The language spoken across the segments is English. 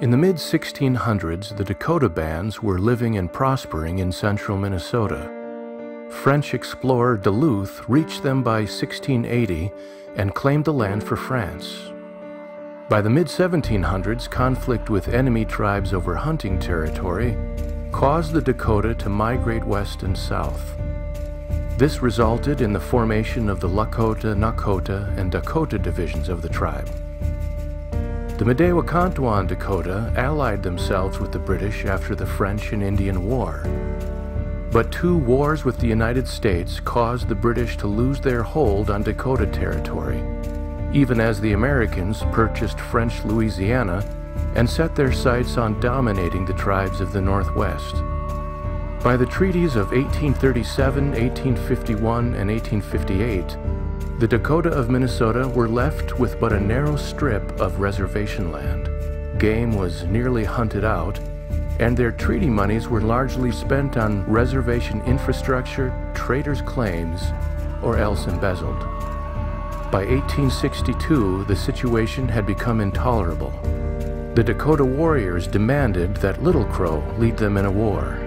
In the mid-1600s, the Dakota bands were living and prospering in central Minnesota. French explorer Duluth reached them by 1680 and claimed the land for France. By the mid-1700s, conflict with enemy tribes over hunting territory caused the Dakota to migrate west and south. This resulted in the formation of the Lakota, Nakota, and Dakota divisions of the tribe. The Midewakantuan Dakota allied themselves with the British after the French and Indian War. But two wars with the United States caused the British to lose their hold on Dakota territory, even as the Americans purchased French Louisiana and set their sights on dominating the tribes of the Northwest. By the treaties of 1837, 1851, and 1858, the Dakota of Minnesota were left with but a narrow strip of reservation land. Game was nearly hunted out, and their treaty monies were largely spent on reservation infrastructure, traders' claims, or else embezzled. By 1862, the situation had become intolerable. The Dakota warriors demanded that Little Crow lead them in a war.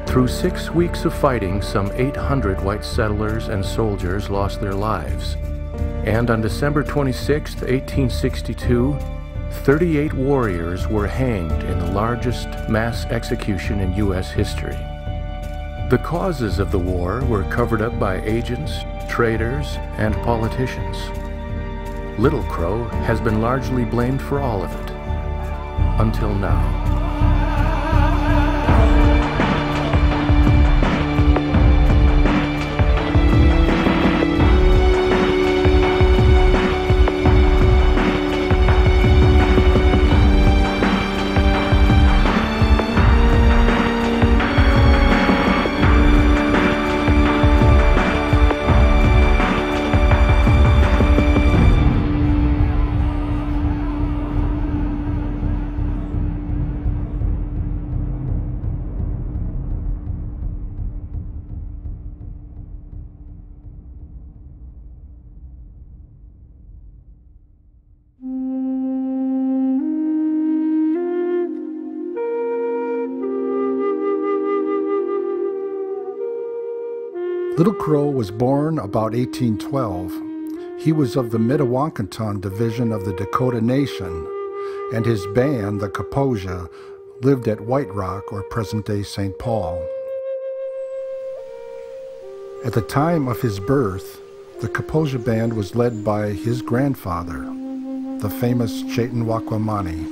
Through 6 weeks of fighting, some 800 white settlers and soldiers lost their lives. And on December 26, 1862, 38 warriors were hanged in the largest mass execution in U.S. history. The causes of the war were covered up by agents, traders, and politicians. Little Crow has been largely blamed for all of it, until now. Little Crow was born about 1812. He was of the Midewakanton division of the Dakota Nation, and his band, the Kaposia, lived at White Rock, or present-day St. Paul. At the time of his birth, the Kaposia band was led by his grandfather, the famous Chetanwakwamani.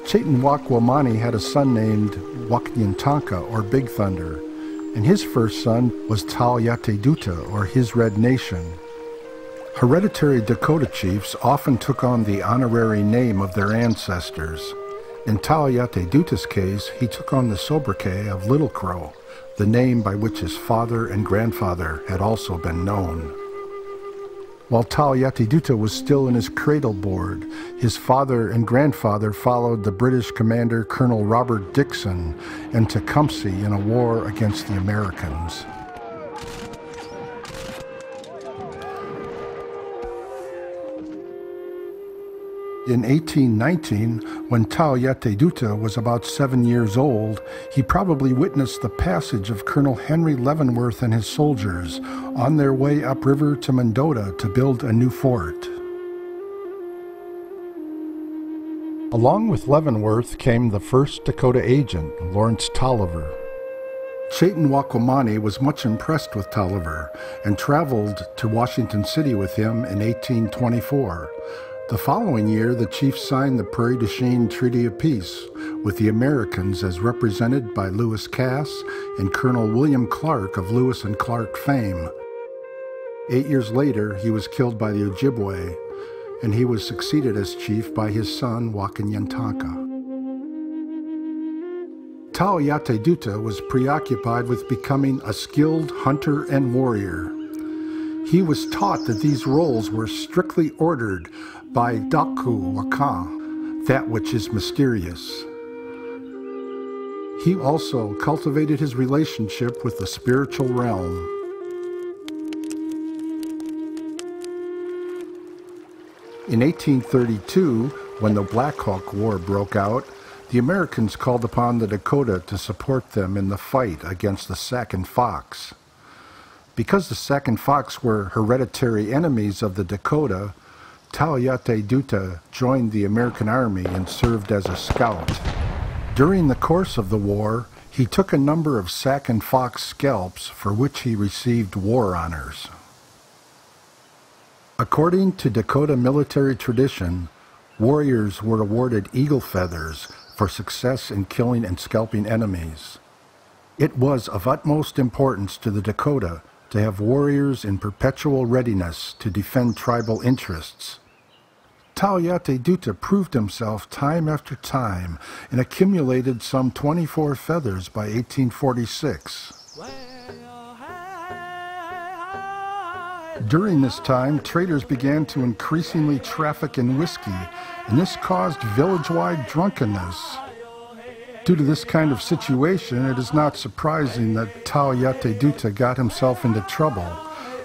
Chetanwakwamani had a son named Waknyantanka, or Big Thunder, and his first son was Talyateduta, or His Red Nation. Hereditary Dakota chiefs often took on the honorary name of their ancestors. In Talyateduta's case, he took on the sobriquet of Little Crow, the name by which his father and grandfather had also been known. While Talyateduta was still in his cradle board, his father and grandfather followed the British commander Colonel Robert Dixon in Tecumseh in a war against the Americans. In 1819, when Talyateduta was about 7 years old, he probably witnessed the passage of Colonel Henry Leavenworth and his soldiers on their way upriver to Mendota to build a new fort. Along with Leavenworth came the first Dakota agent, Lawrence Toliver. Chetanwakwamani was much impressed with Toliver and traveled to Washington City with him in 1824. The following year, the chief signed the Prairie du Chien Treaty of Peace with the Americans as represented by Lewis Cass and Colonel William Clark of Lewis and Clark fame. 8 years later, he was killed by the Ojibwe, and he was succeeded as chief by his son, Waknyantanka. Talyateduta was preoccupied with becoming a skilled hunter and warrior. He was taught that these roles were strictly ordered by Daku Waka, that which is mysterious. He also cultivated his relationship with the spiritual realm. In 1832, When the Black Hawk War broke out, the Americans called upon the Dakota to support them in the fight against the Sac and Fox. Because the Sac and Fox were hereditary enemies of the Dakota, Duta joined the American Army and served as a scout. During the course of the war, he took a number of Sac and Fox scalps for which he received war honors. According to Dakota military tradition, warriors were awarded eagle feathers for success in killing and scalping enemies. It was of utmost importance to the Dakota to have warriors in perpetual readiness to defend tribal interests. Duta proved himself time after time and accumulated some 24 feathers by 1846. During this time, traders began to increasingly traffic in whiskey, and this caused village-wide drunkenness. Due to this kind of situation, it is not surprising that Duta got himself into trouble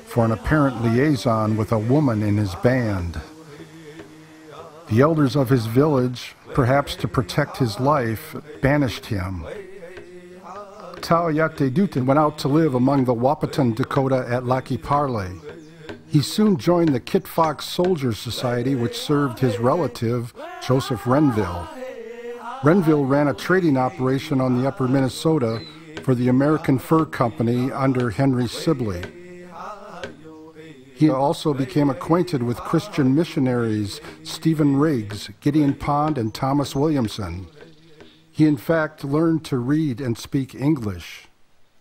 for an apparent liaison with a woman in his band. The elders of his village, perhaps to protect his life, banished him. Duta went out to live among the Wahpeton Dakota at Lac qui Parle. He soon joined the Kit Fox Soldier Society, which served his relative, Joseph Renville. Renville ran a trading operation on the upper Minnesota for the American Fur Company under Henry Sibley. He also became acquainted with Christian missionaries Stephen Riggs, Gideon Pond, and Thomas Williamson. He in fact learned to read and speak English.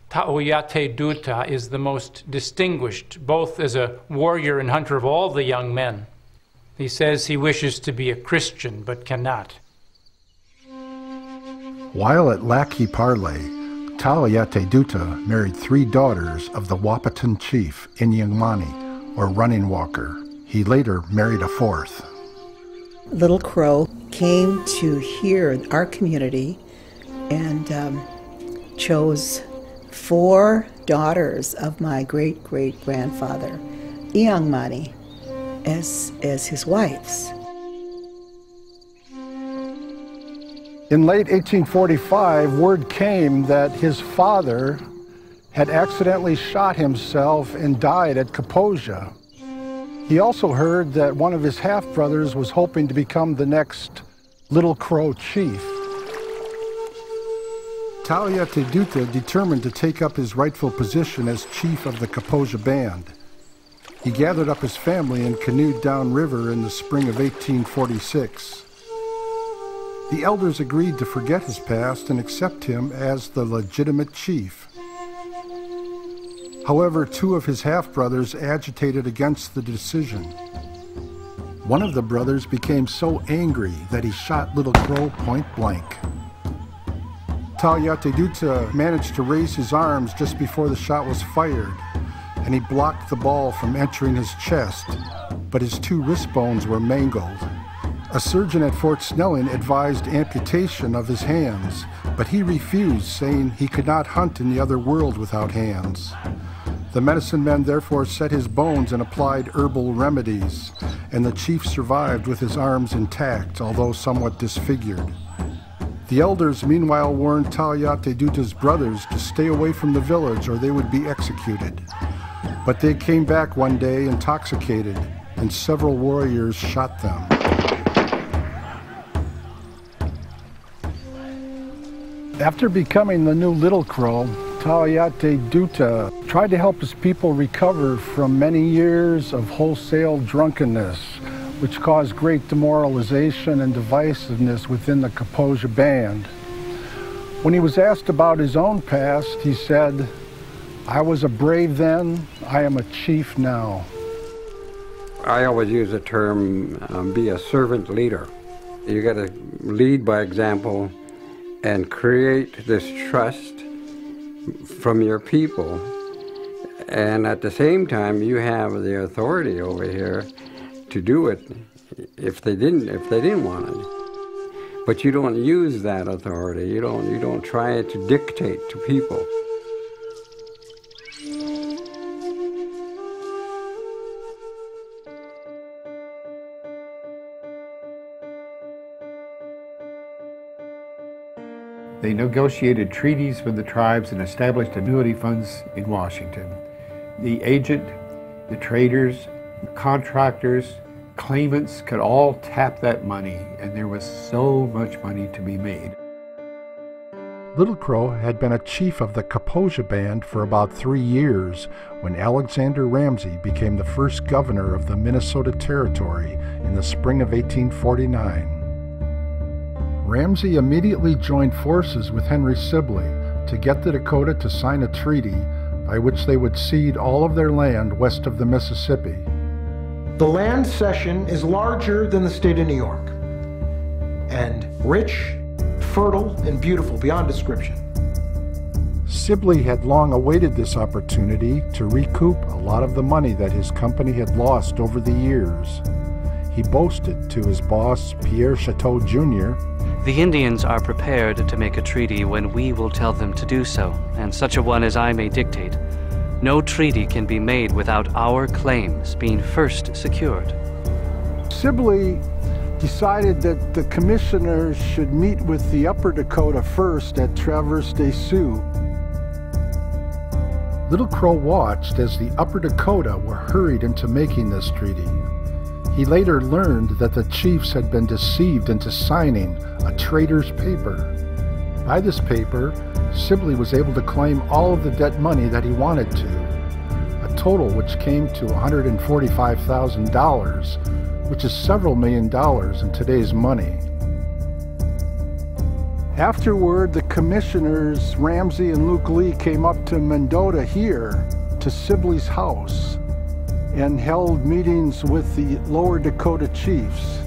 Duta is the most distinguished, both as a warrior and hunter of all the young men. He says he wishes to be a Christian, but cannot. While at Lac qui Parle, Duta married 3 daughters of the Wahpeton chief, Inyangmani, or Running Walker. He later married a 4th. Little Crow came to hear our community and chose 4 daughters of my great-great-grandfather, Inyangmani, as his wives. In late 1845, word came that his father had accidentally shot himself and died at Kaposia. He also heard that one of his half-brothers was hoping to become the next Little Crow chief. Duta determined to take up his rightful position as chief of the Kaposia band. He gathered up his family and canoed downriver in the spring of 1846. The elders agreed to forget his past and accept him as the legitimate chief. However, 2 of his half-brothers agitated against the decision. One of the brothers became so angry that he shot Little Crow point blank. Duta managed to raise his arms just before the shot was fired, and he blocked the ball from entering his chest, but his 2 wrist bones were mangled. A surgeon at Fort Snelling advised amputation of his hands, but he refused, saying he could not hunt in the other world without hands. The medicine men therefore set his bones and applied herbal remedies, and the chief survived with his arms intact, although somewhat disfigured. The elders meanwhile warned Duta's brothers to stay away from the village or they would be executed. But they came back one day intoxicated, and several warriors shot them. After becoming the new Little Crow, Duta tried to help his people recover from many years of wholesale drunkenness, which caused great demoralization and divisiveness within the Kaposia band. When he was asked about his own past, he said, "I was a brave then, I am a chief now." I always use the term, be a servant leader. You got to lead by example and create this trust from your people, and at the same time you have the authority over here to do it if they didn't want it. But you don't use that authority. You don't try to dictate to people. They negotiated treaties with the tribes and established annuity funds in Washington. The agent, the traders, contractors, claimants could all tap that money, and there was so much money to be made. Little Crow had been a chief of the Kaposia Band for about 3 years when Alexander Ramsey became the first governor of the Minnesota Territory in the spring of 1849. Ramsey immediately joined forces with Henry Sibley to get the Dakota to sign a treaty by which they would cede all of their land west of the Mississippi. The land cession is larger than the state of New York, and rich, fertile, and beautiful beyond description. Sibley had long awaited this opportunity to recoup a lot of the money that his company had lost over the years. He boasted to his boss, Pierre Chateau Jr., "The Indians are prepared to make a treaty when we will tell them to do so, and such a one as I may dictate. No treaty can be made without our claims being first secured." Sibley decided that the commissioners should meet with the Upper Dakota first at Traverse des Sioux. Little Crow watched as the Upper Dakota were hurried into making this treaty. He later learned that the chiefs had been deceived into signing a traitor's paper. By this paper, Sibley was able to claim all of the debt money that he wanted to, a total which came to $145,000, which is several $1,000,000 in today's money. Afterward, the commissioners, Ramsey and Luke Lee, came up to Mendota here, to Sibley's house, and held meetings with the Lower Dakota chiefs.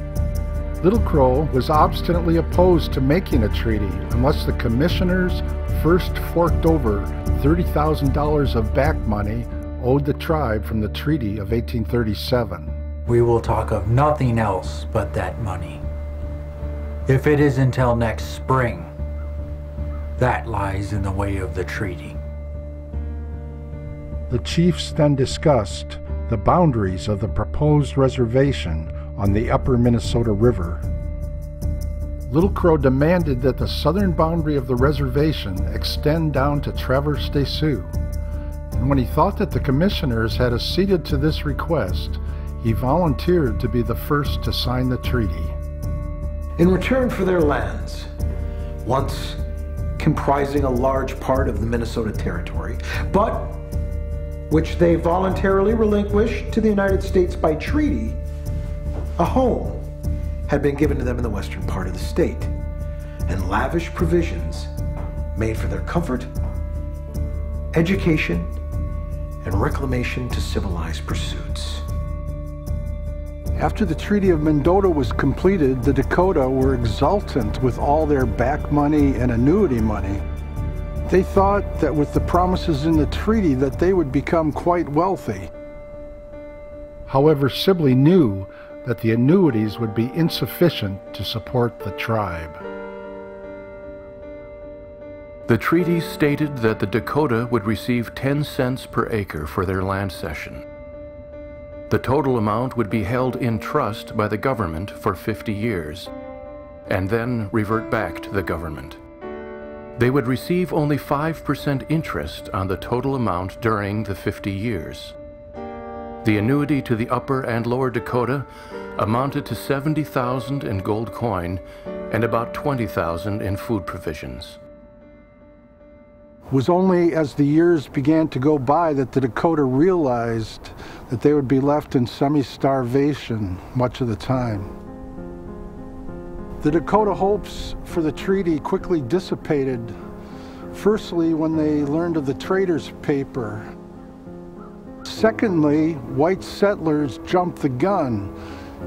Little Crow was obstinately opposed to making a treaty unless the commissioners first forked over $30,000 of back money owed the tribe from the Treaty of 1837. "We will talk of nothing else but that money. If it is until next spring, that lies in the way of the treaty." The chiefs then discussed the boundaries of the proposed reservation on the upper Minnesota River. Little Crow demanded that the southern boundary of the reservation extend down to Traverse des Sioux, and when he thought that the commissioners had acceded to this request, he volunteered to be the first to sign the treaty. In return for their lands, once comprising a large part of the Minnesota Territory, but which they voluntarily relinquished to the United States by treaty, a home had been given to them in the western part of the state, and lavish provisions made for their comfort, education, and reclamation to civilized pursuits. After the Treaty of Mendota was completed, the Dakota were exultant with all their back money and annuity money. They thought that with the promises in the treaty that they would become quite wealthy. However, Sibley knew that the annuities would be insufficient to support the tribe. The treaty stated that the Dakota would receive 10 cents per acre for their land cession. The total amount would be held in trust by the government for 50 years, and then revert back to the government. They would receive only 5% interest on the total amount during the 50 years. The annuity to the Upper and Lower Dakota amounted to $70,000 in gold coin and about $20,000 in food provisions. It was only as the years began to go by that the Dakota realized that they would be left in semi-starvation much of the time. The Dakota hopes for the treaty quickly dissipated, firstly when they learned of the trader's paper. Secondly, white settlers jumped the gun.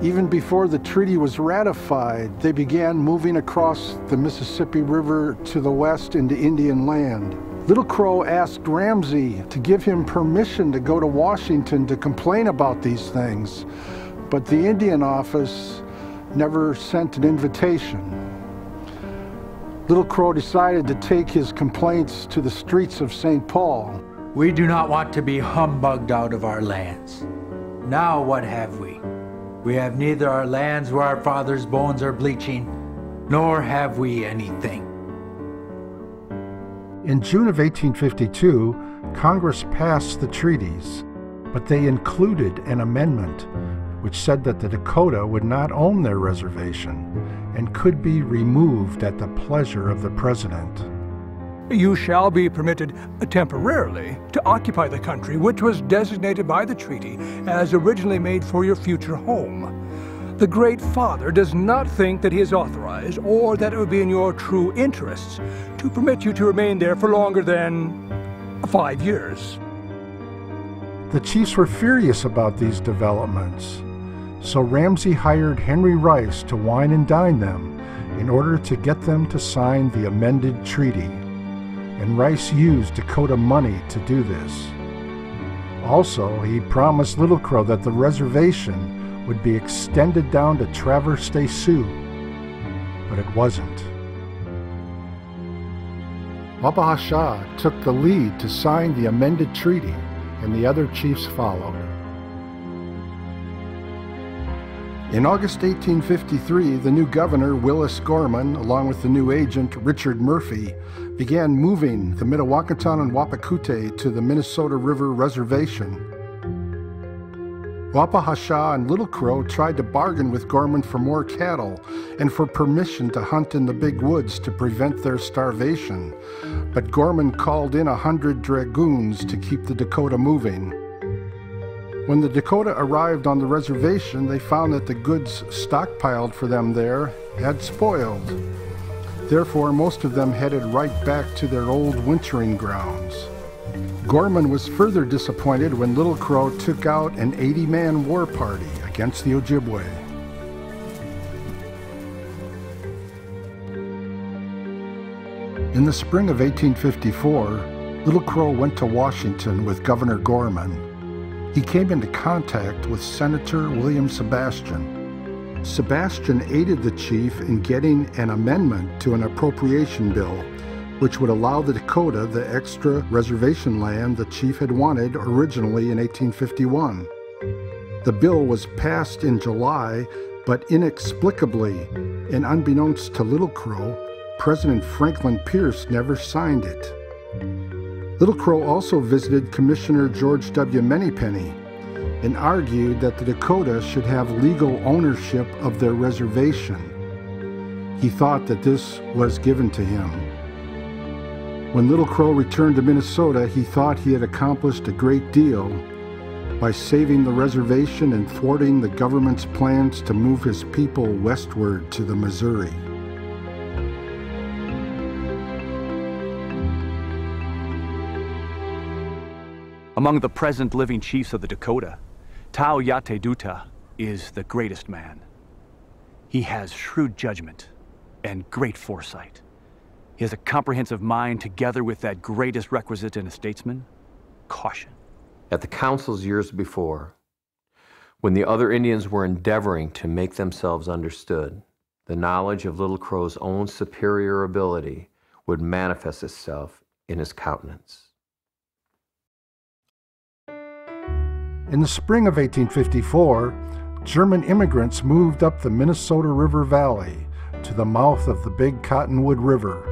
Even before the treaty was ratified, they began moving across the Mississippi River to the west into Indian land. Little Crow asked Ramsey to give him permission to go to Washington to complain about these things, but the Indian office never sent an invitation. Little Crow decided to take his complaints to the streets of St. Paul. "We do not want to be humbugged out of our lands. Now what have we? We have neither our lands where our fathers' bones are bleaching, nor have we anything. In June of 1852, Congress passed the treaties, but they included an amendment which said that the Dakota would not own their reservation and could be removed at the pleasure of the president. You shall be permitted temporarily to occupy the country which was designated by the treaty as originally made for your future home. The Great Father does not think that he is authorized, or that it would be in your true interests, to permit you to remain there for longer than 5 years. The chiefs were furious about these developments, so Ramsey hired Henry Weiss to wine and dine them in order to get them to sign the amended treaty, and Weiss used Dakota money to do this. Also, he promised Little Crow that the reservation would be extended down to Traverse des Sioux, but it wasn't. Wapahasha took the lead to sign the amended treaty, and the other chiefs followed. In August 1853, the new governor, Willis Gorman, along with the new agent, Richard Murphy, began moving the Minnewakanton and Wapakute to the Minnesota River Reservation. Wapahasha and Little Crow tried to bargain with Gorman for more cattle and for permission to hunt in the big woods to prevent their starvation, but Gorman called in 100 dragoons to keep the Dakota moving. When the Dakota arrived on the reservation, they found that the goods stockpiled for them there had spoiled. Therefore, most of them headed right back to their old wintering grounds. Gorman was further disappointed when Little Crow took out an 80-man war party against the Ojibwe. In the spring of 1854, Little Crow went to Washington with Governor Gorman. He came into contact with Senator William Sebastian. Sebastian aided the chief in getting an amendment to an appropriation bill, which would allow the Dakota the extra reservation land the chief had wanted originally in 1851. The bill was passed in July, but inexplicably, and unbeknownst to Little Crow, President Franklin Pierce never signed it. Little Crow also visited Commissioner George W. Manypenny and argued that the Dakota should have legal ownership of their reservation. He thought that this was given to him. When Little Crow returned to Minnesota, he thought he had accomplished a great deal by saving the reservation and thwarting the government's plans to move his people westward to the Missouri. Among the present living chiefs of the Dakota, Toliver is the greatest man. He has shrewd judgment and great foresight. He has a comprehensive mind together with that greatest requisite in a statesman, caution. At the councils years before, when the other Indians were endeavoring to make themselves understood, the knowledge of Little Crow's own superior ability would manifest itself in his countenance. In the spring of 1854, German immigrants moved up the Minnesota River Valley to the mouth of the Big Cottonwood River.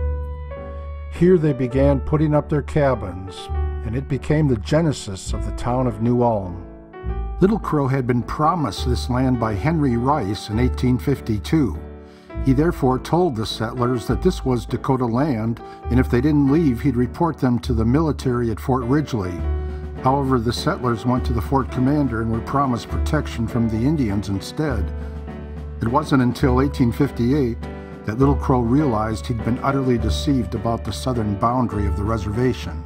Here they began putting up their cabins, and it became the genesis of the town of New Ulm. Little Crow had been promised this land by Henry Weiss in 1852. He therefore told the settlers that this was Dakota land, and if they didn't leave, he'd report them to the military at Fort Ridgely. However, the settlers went to the fort commander and were promised protection from the Indians instead. It wasn't until 1858 that Little Crow realized he'd been utterly deceived about the southern boundary of the reservation.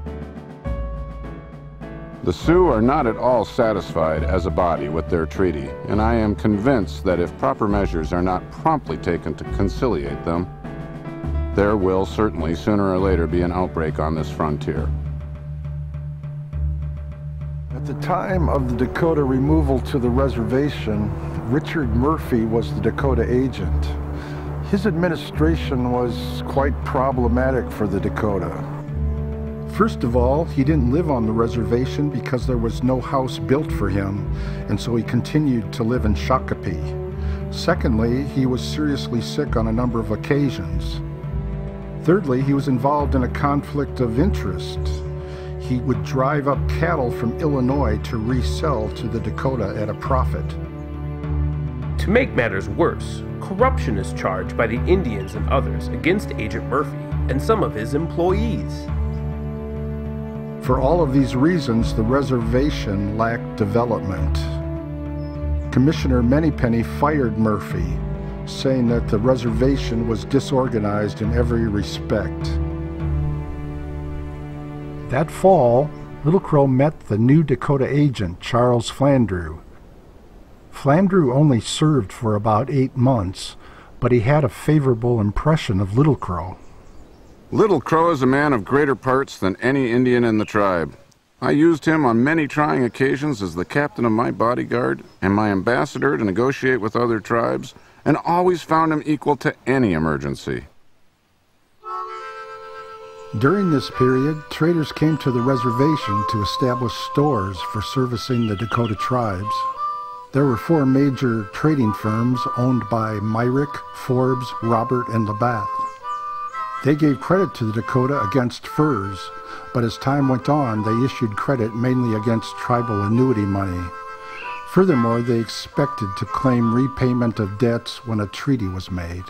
The Sioux are not at all satisfied as a body with their treaty, and I am convinced that if proper measures are not promptly taken to conciliate them, there will certainly sooner or later be an outbreak on this frontier. At the time of the Dakota removal to the reservation, Richard Murphy was the Dakota agent. His administration was quite problematic for the Dakota. First of all, he didn't live on the reservation because there was no house built for him, and so he continued to live in Shakopee. Secondly, he was seriously sick on a number of occasions. Thirdly, he was involved in a conflict of interest. He would drive up cattle from Illinois to resell to the Dakota at a profit. To make matters worse, corruption is charged by the Indians and others against Agent Murphy and some of his employees. For all of these reasons, the reservation lacked development. Commissioner Manypenny fired Murphy, saying that the reservation was disorganized in every respect. That fall, Little Crow met the new Dakota agent, Charles Flandreau. Flandreau only served for about 8 months, but he had a favorable impression of Little Crow. Little Crow is a man of greater parts than any Indian in the tribe. I used him on many trying occasions as the captain of my bodyguard and my ambassador to negotiate with other tribes, and always found him equal to any emergency. During this period, traders came to the reservation to establish stores for servicing the Dakota tribes. There were 4 major trading firms owned by Myrick, Forbes, Robert, and Labatt. They gave credit to the Dakota against furs, but as time went on, they issued credit mainly against tribal annuity money. Furthermore, they expected to claim repayment of debts when a treaty was made.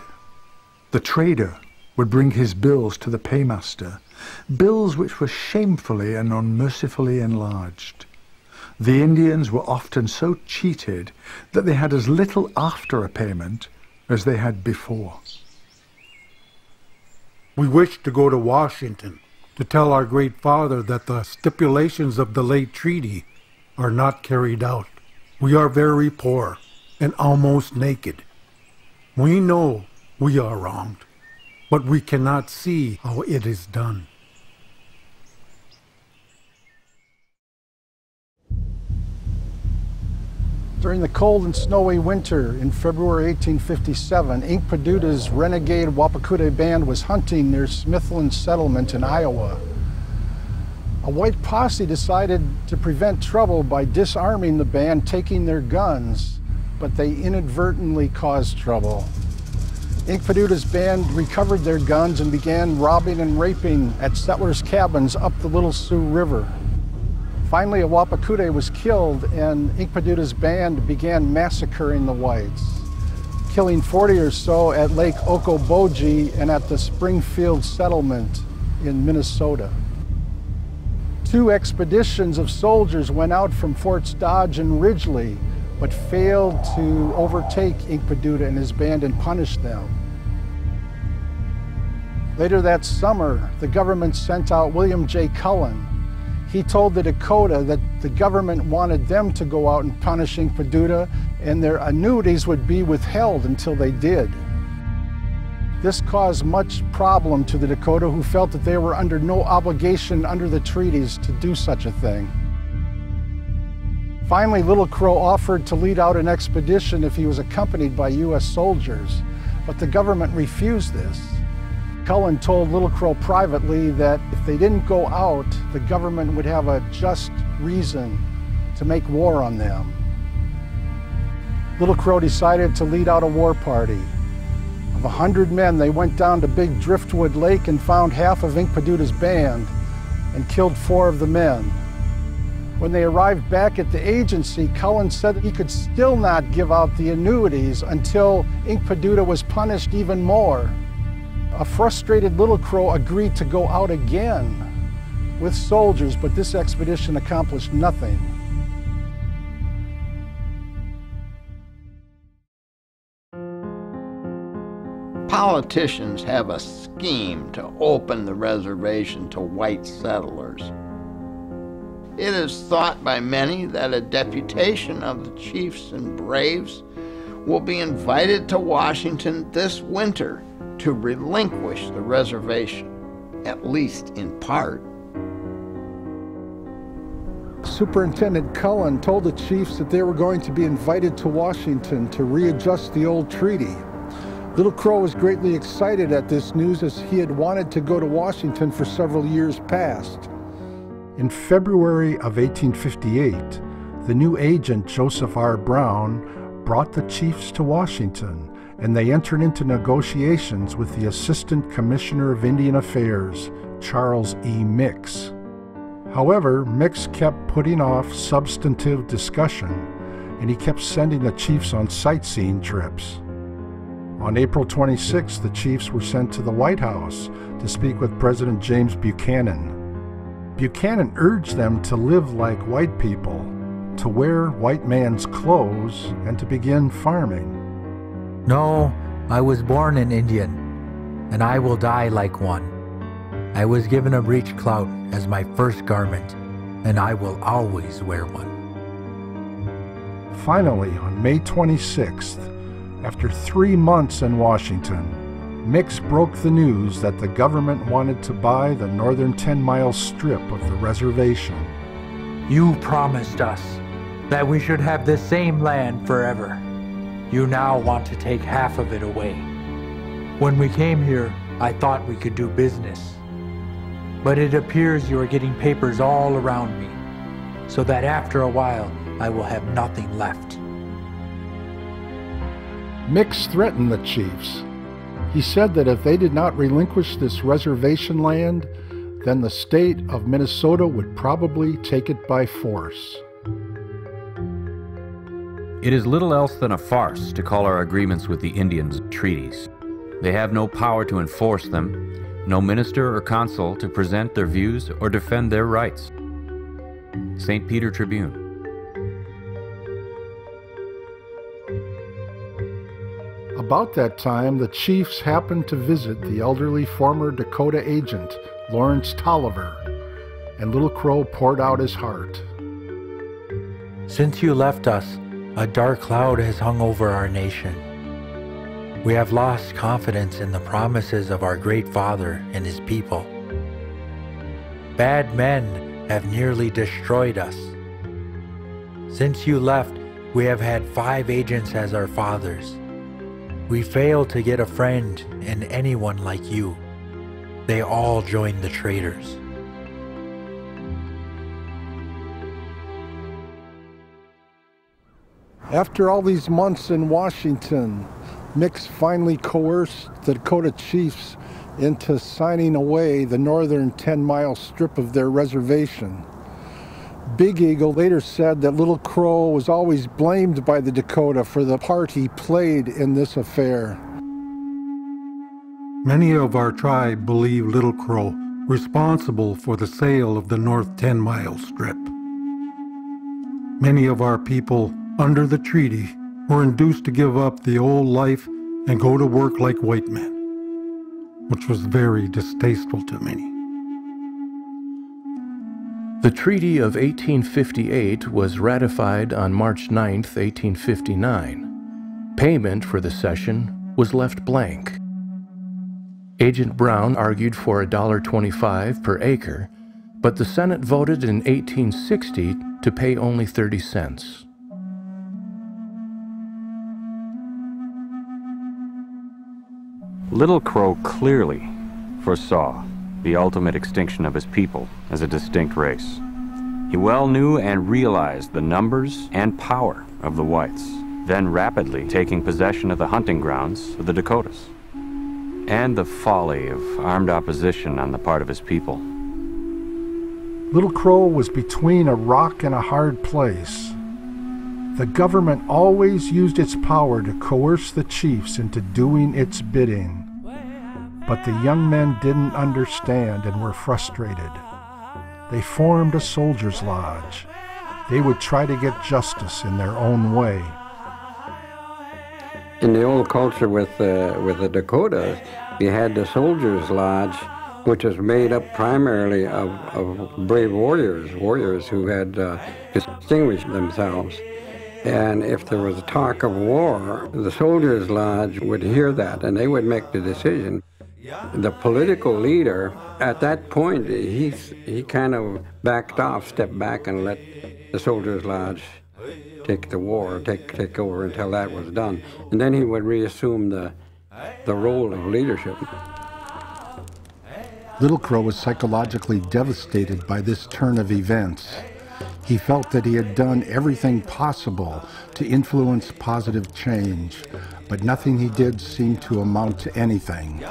The trader would bring his bills to the paymaster, bills which were shamefully and unmercifully enlarged. The Indians were often so cheated that they had as little after a payment as they had before. We wish to go to Washington to tell our great father that the stipulations of the late treaty are not carried out. We are very poor and almost naked. We know we are wronged, but we cannot see how it is done. During the cold and snowy winter in February 1857, Inkpaduta's renegade Wapakute band was hunting near Smithland Settlement in Iowa. A white posse decided to prevent trouble by disarming the band, taking their guns, but they inadvertently caused trouble. Inkpaduta's band recovered their guns and began robbing and raping at settlers' cabins up the Little Sioux River. Finally, a Wapakute was killed, and Inkpaduta's band began massacring the whites, killing 40 or so at Lake Okoboji and at the Springfield settlement in Minnesota. 2 expeditions of soldiers went out from Forts Dodge and Ridgely, but failed to overtake Inkpaduta and his band and punish them. Later that summer, the government sent out William J. Cullen. He told the Dakota that the government wanted them to go out and punish Inkpaduta, and their annuities would be withheld until they did. This caused much problem to the Dakota, who felt that they were under no obligation under the treaties to do such a thing. Finally, Little Crow offered to lead out an expedition if he was accompanied by U.S. soldiers, but the government refused this. Cullen told Little Crow privately that if they didn't go out, the government would have a just reason to make war on them. Little Crow decided to lead out a war party. Of 100 men, they went down to Big Driftwood Lake and found half of Inkpaduta's band and killed 4 of the men. When they arrived back at the agency, Cullen said that he could still not give out the annuities until Inkpaduta was punished even more. A frustrated Little Crow agreed to go out again with soldiers, but this expedition accomplished nothing. Politicians have a scheme to open the reservation to white settlers. It is thought by many that a deputation of the chiefs and braves will be invited to Washington this winter to relinquish the reservation, at least in part. Superintendent Cullen told the chiefs that they were going to be invited to Washington to readjust the old treaty. Little Crow was greatly excited at this news, as he had wanted to go to Washington for several years past. In February of 1858, the new agent Joseph R. Brown brought the chiefs to Washington and they entered into negotiations with the Assistant Commissioner of Indian Affairs, Charles E. Mix. However, Mix kept putting off substantive discussion, and he kept sending the chiefs on sightseeing trips. On April 26, the chiefs were sent to the White House to speak with President James Buchanan. Buchanan urged them to live like white people, to wear white man's clothes, and to begin farming. No, I was born an Indian, and I will die like one. I was given a breechclout as my first garment, and I will always wear one. Finally, on May 26th, after 3 months in Washington, Mix broke the news that the government wanted to buy the northern 10-mile strip of the reservation. You promised us that we should have the same land forever. You now want to take half of it away. When we came here, I thought we could do business. But it appears you are getting papers all around me, so that after a while, I will have nothing left. Mix threatened the chiefs. He said that if they did not relinquish this reservation land, then the state of Minnesota would probably take it by force. It is little else than a farce to call our agreements with the Indians treaties. They have no power to enforce them, no minister or consul to present their views or defend their rights. St. Peter Tribune. About that time, the chiefs happened to visit the elderly former Dakota agent, Lawrence Toliver, and Little Crow poured out his heart. Since you left us, a dark cloud has hung over our nation. We have lost confidence in the promises of our great father and his people. Bad men have nearly destroyed us. Since you left, we have had 5 agents as our fathers. We failed to get a friend in anyone like you. They all joined the traitors. After all these months in Washington, Mix finally coerced the Dakota chiefs into signing away the northern 10-mile strip of their reservation. Big Eagle later said that Little Crow was always blamed by the Dakota for the part he played in this affair. Many of our tribe believe Little Crow responsible for the sale of the North 10-mile strip. Many of our people, under the treaty, were induced to give up the old life and go to work like white men, which was very distasteful to many. The Treaty of 1858 was ratified on March 9, 1859. Payment for the cession was left blank. Agent Brown argued for $1.25 per acre, but the Senate voted in 1860 to pay only 30 cents. Little Crow clearly foresaw the ultimate extinction of his people as a distinct race. He well knew and realized the numbers and power of the whites, then rapidly taking possession of the hunting grounds of the Dakotas, and the folly of armed opposition on the part of his people. Little Crow was between a rock and a hard place. The government always used its power to coerce the chiefs into doing its bidding. But the young men didn't understand and were frustrated. They formed a soldiers' lodge. They would try to get justice in their own way. In the old culture with the Dakotas, you had the soldiers' lodge, which was made up primarily of brave warriors who had distinguished themselves. And if there was a talk of war, the soldiers' lodge would hear that, and they would make the decision. The political leader, at that point, he kind of backed off, stepped back, and let the soldiers' lodge take the war, take over until that was done. And then he would reassume the role of leadership. Little Crow was psychologically devastated by this turn of events. He felt that he had done everything possible to influence positive change, but nothing he did seemed to amount to anything.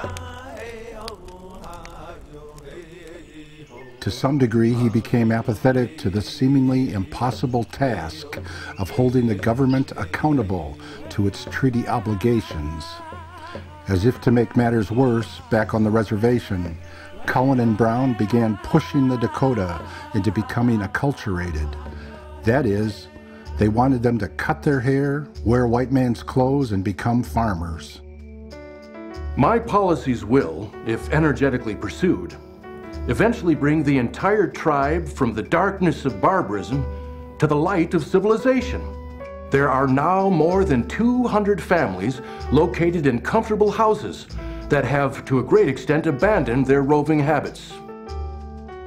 To some degree, he became apathetic to the seemingly impossible task of holding the government accountable to its treaty obligations. As if to make matters worse, back on the reservation, Cullen and Brown began pushing the Dakota into becoming acculturated. That is, they wanted them to cut their hair, wear white man's clothes, and become farmers. My policies will, if energetically pursued, eventually bring the entire tribe from the darkness of barbarism to the light of civilization. There are now more than 200 families located in comfortable houses that have, to a great extent, abandoned their roving habits.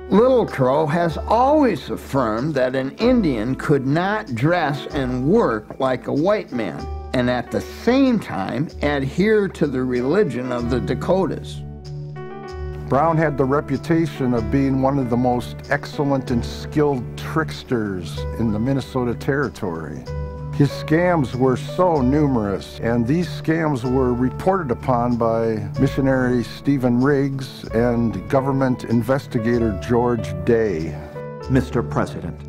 Little Crow has always affirmed that an Indian could not dress and work like a white man, and at the same time adhere to the religion of the Dakotas. Brown had the reputation of being one of the most excellent and skilled tricksters in the Minnesota Territory. His scams were so numerous, and these scams were reported upon by missionary Stephen Riggs and government investigator George Day. Mr. President,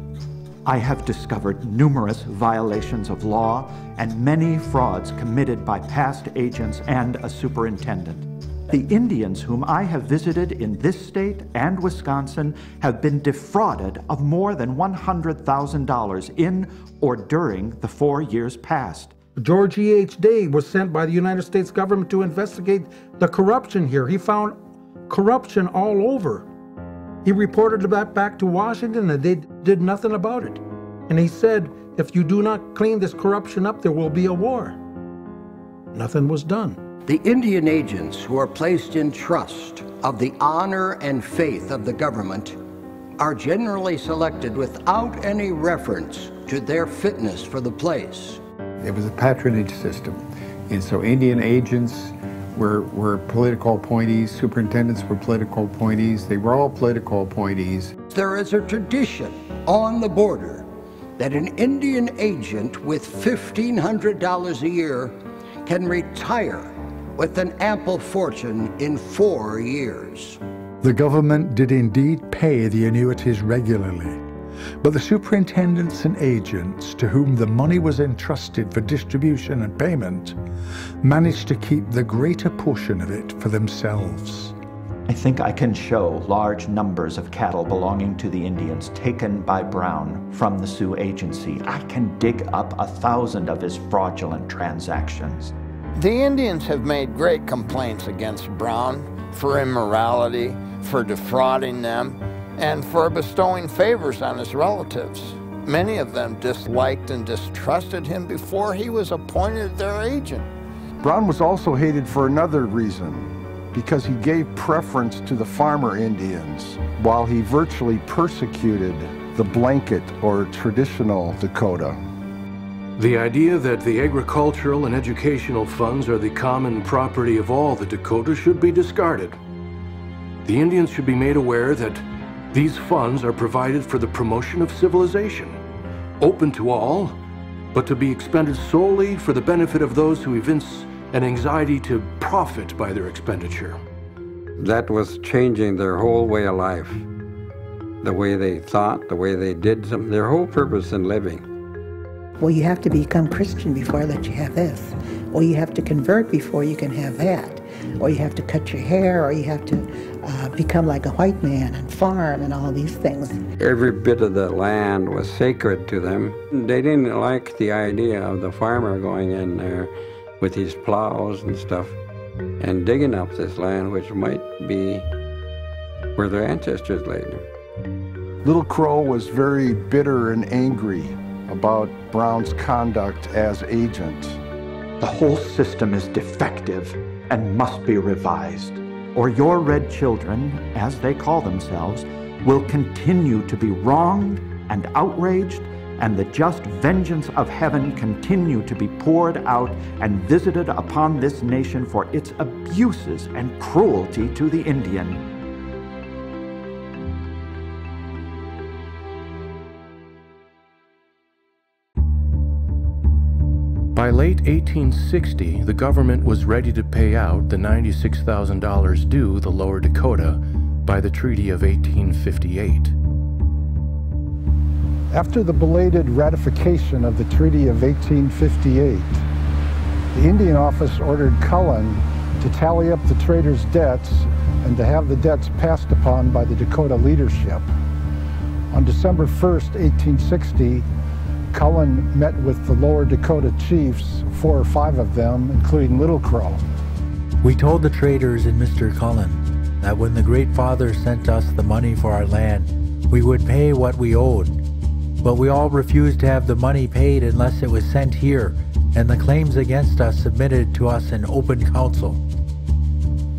I have discovered numerous violations of law and many frauds committed by past agents and a superintendent. The Indians whom I have visited in this state and Wisconsin have been defrauded of more than $100,000 in or during the 4 years past. George E.H. Day was sent by the United States government to investigate the corruption here. He found corruption all over. He reported that back to Washington, and they did nothing about it. And he said, if you do not clean this corruption up, there will be a war. Nothing was done. The Indian agents who are placed in trust of the honor and faith of the government are generally selected without any reference to their fitness for the place. It was a patronage system, and so Indian agents were political appointees, superintendents were political appointees, they were all political appointees. There is a tradition on the border that an Indian agent with $1,500 a year can retire with an ample fortune in 4 years. The government did indeed pay the annuities regularly, but the superintendents and agents to whom the money was entrusted for distribution and payment managed to keep the greater portion of it for themselves. I think I can show large numbers of cattle belonging to the Indians taken by Brown from the Sioux agency. I can dig up 1,000 of his fraudulent transactions. The Indians have made great complaints against Brown for immorality, for defrauding them, and for bestowing favors on his relatives. Many of them disliked and distrusted him before he was appointed their agent. Brown was also hated for another reason, because he gave preference to the farmer Indians, while he virtually persecuted the blanket or traditional Dakota. The idea that the agricultural and educational funds are the common property of all the Dakota should be discarded. The Indians should be made aware that these funds are provided for the promotion of civilization, open to all, but to be expended solely for the benefit of those who evince an anxiety to profit by their expenditure. That was changing their whole way of life, the way they thought, the way they did something, their whole purpose in living. Well, you have to become Christian before I let you have this. Or you have to convert before you can have that. Or you have to cut your hair, or you have to become like a white man and farm and all these things. Every bit of the land was sacred to them. They didn't like the idea of the farmer going in there with his plows and stuff and digging up this land, which might be where their ancestors laid them. Little Crow was very bitter and angry about Brown's conduct as agent. The whole system is defective and must be revised, or your red children, as they call themselves, will continue to be wronged and outraged, and the just vengeance of heaven continue to be poured out and visited upon this nation for its abuses and cruelty to the Indian. late 1860, the government was ready to pay out the $96,000 due the Lower Dakota by the Treaty of 1858. After the belated ratification of the Treaty of 1858, the Indian Office ordered Cullen to tally up the traders' debts and to have the debts passed upon by the Dakota leadership. On December 1st, 1860, Cullen met with the Lower Dakota chiefs, 4 or 5 of them, including Little Crow. We told the traders and Mr. Cullen that when the Great Father sent us the money for our land, we would pay what we owed. But we all refused to have the money paid unless it was sent here, and the claims against us submitted to us in open council.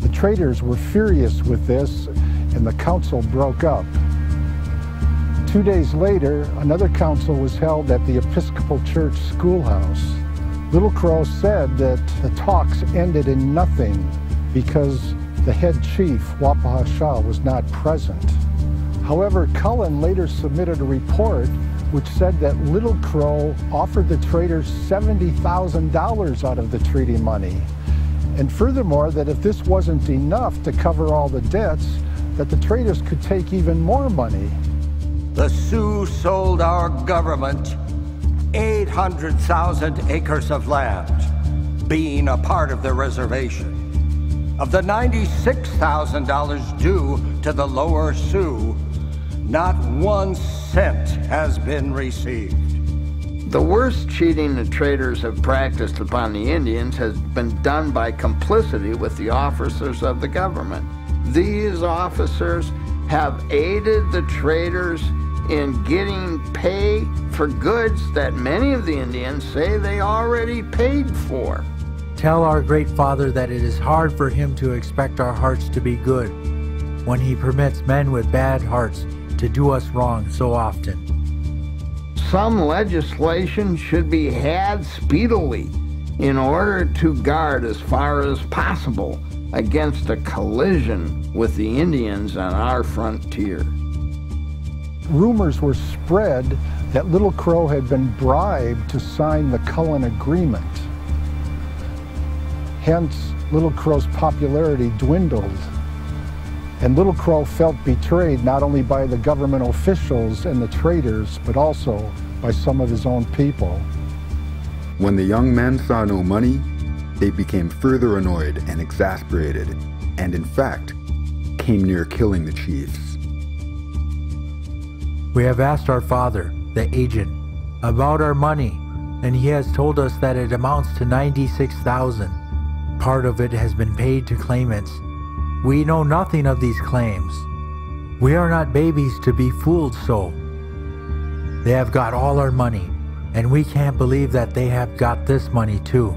The traders were furious with this, and the council broke up. 2 days later, another council was held at the Episcopal Church schoolhouse. Little Crow said that the talks ended in nothing because the head chief, Wapahasha, was not present. However, Cullen later submitted a report which said that Little Crow offered the traders $70,000 out of the treaty money. And furthermore, that if this wasn't enough to cover all the debts, that the traders could take even more money. The Sioux sold our government 800,000 acres of land, being a part of the reservation. Of the $96,000 due to the Lower Sioux, not 1 cent has been received. The worst cheating the traders have practiced upon the Indians has been done by complicity with the officers of the government. These officers have aided the traders in getting pay for goods that many of the Indians say they already paid for. Tell our Great Father that it is hard for him to expect our hearts to be good when he permits men with bad hearts to do us wrong so often. Some legislation should be had speedily in order to guard as far as possible against a collision with the Indians on our frontier. Rumors were spread that Little Crow had been bribed to sign the Cullen Agreement. Hence, Little Crow's popularity dwindled. And Little Crow felt betrayed not only by the government officials and the traders, but also by some of his own people. When the young men saw no money, they became further annoyed and exasperated, and in fact, came near killing the chiefs. We have asked our father, the agent, about our money, and he has told us that it amounts to $96,000. Part of it has been paid to claimants. We know nothing of these claims. We are not babies to be fooled so. They have got all our money, and we can't believe that they have got this money too.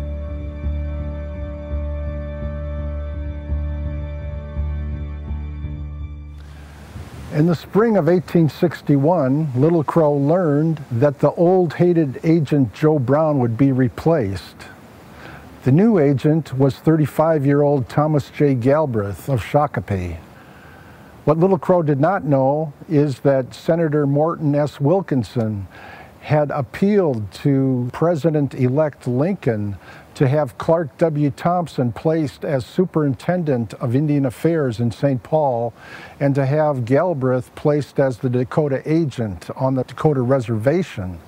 In the spring of 1861, Little Crow learned that the old hated agent Joe Brown would be replaced. The new agent was 35-year-old Thomas J. Galbraith of Shakopee. What Little Crow did not know is that Senator Morton S. Wilkinson had appealed to President-elect Lincoln to have Clark W. Thompson placed as Superintendent of Indian Affairs in St. Paul and to have Galbraith placed as the Dakota agent on the Dakota reservation.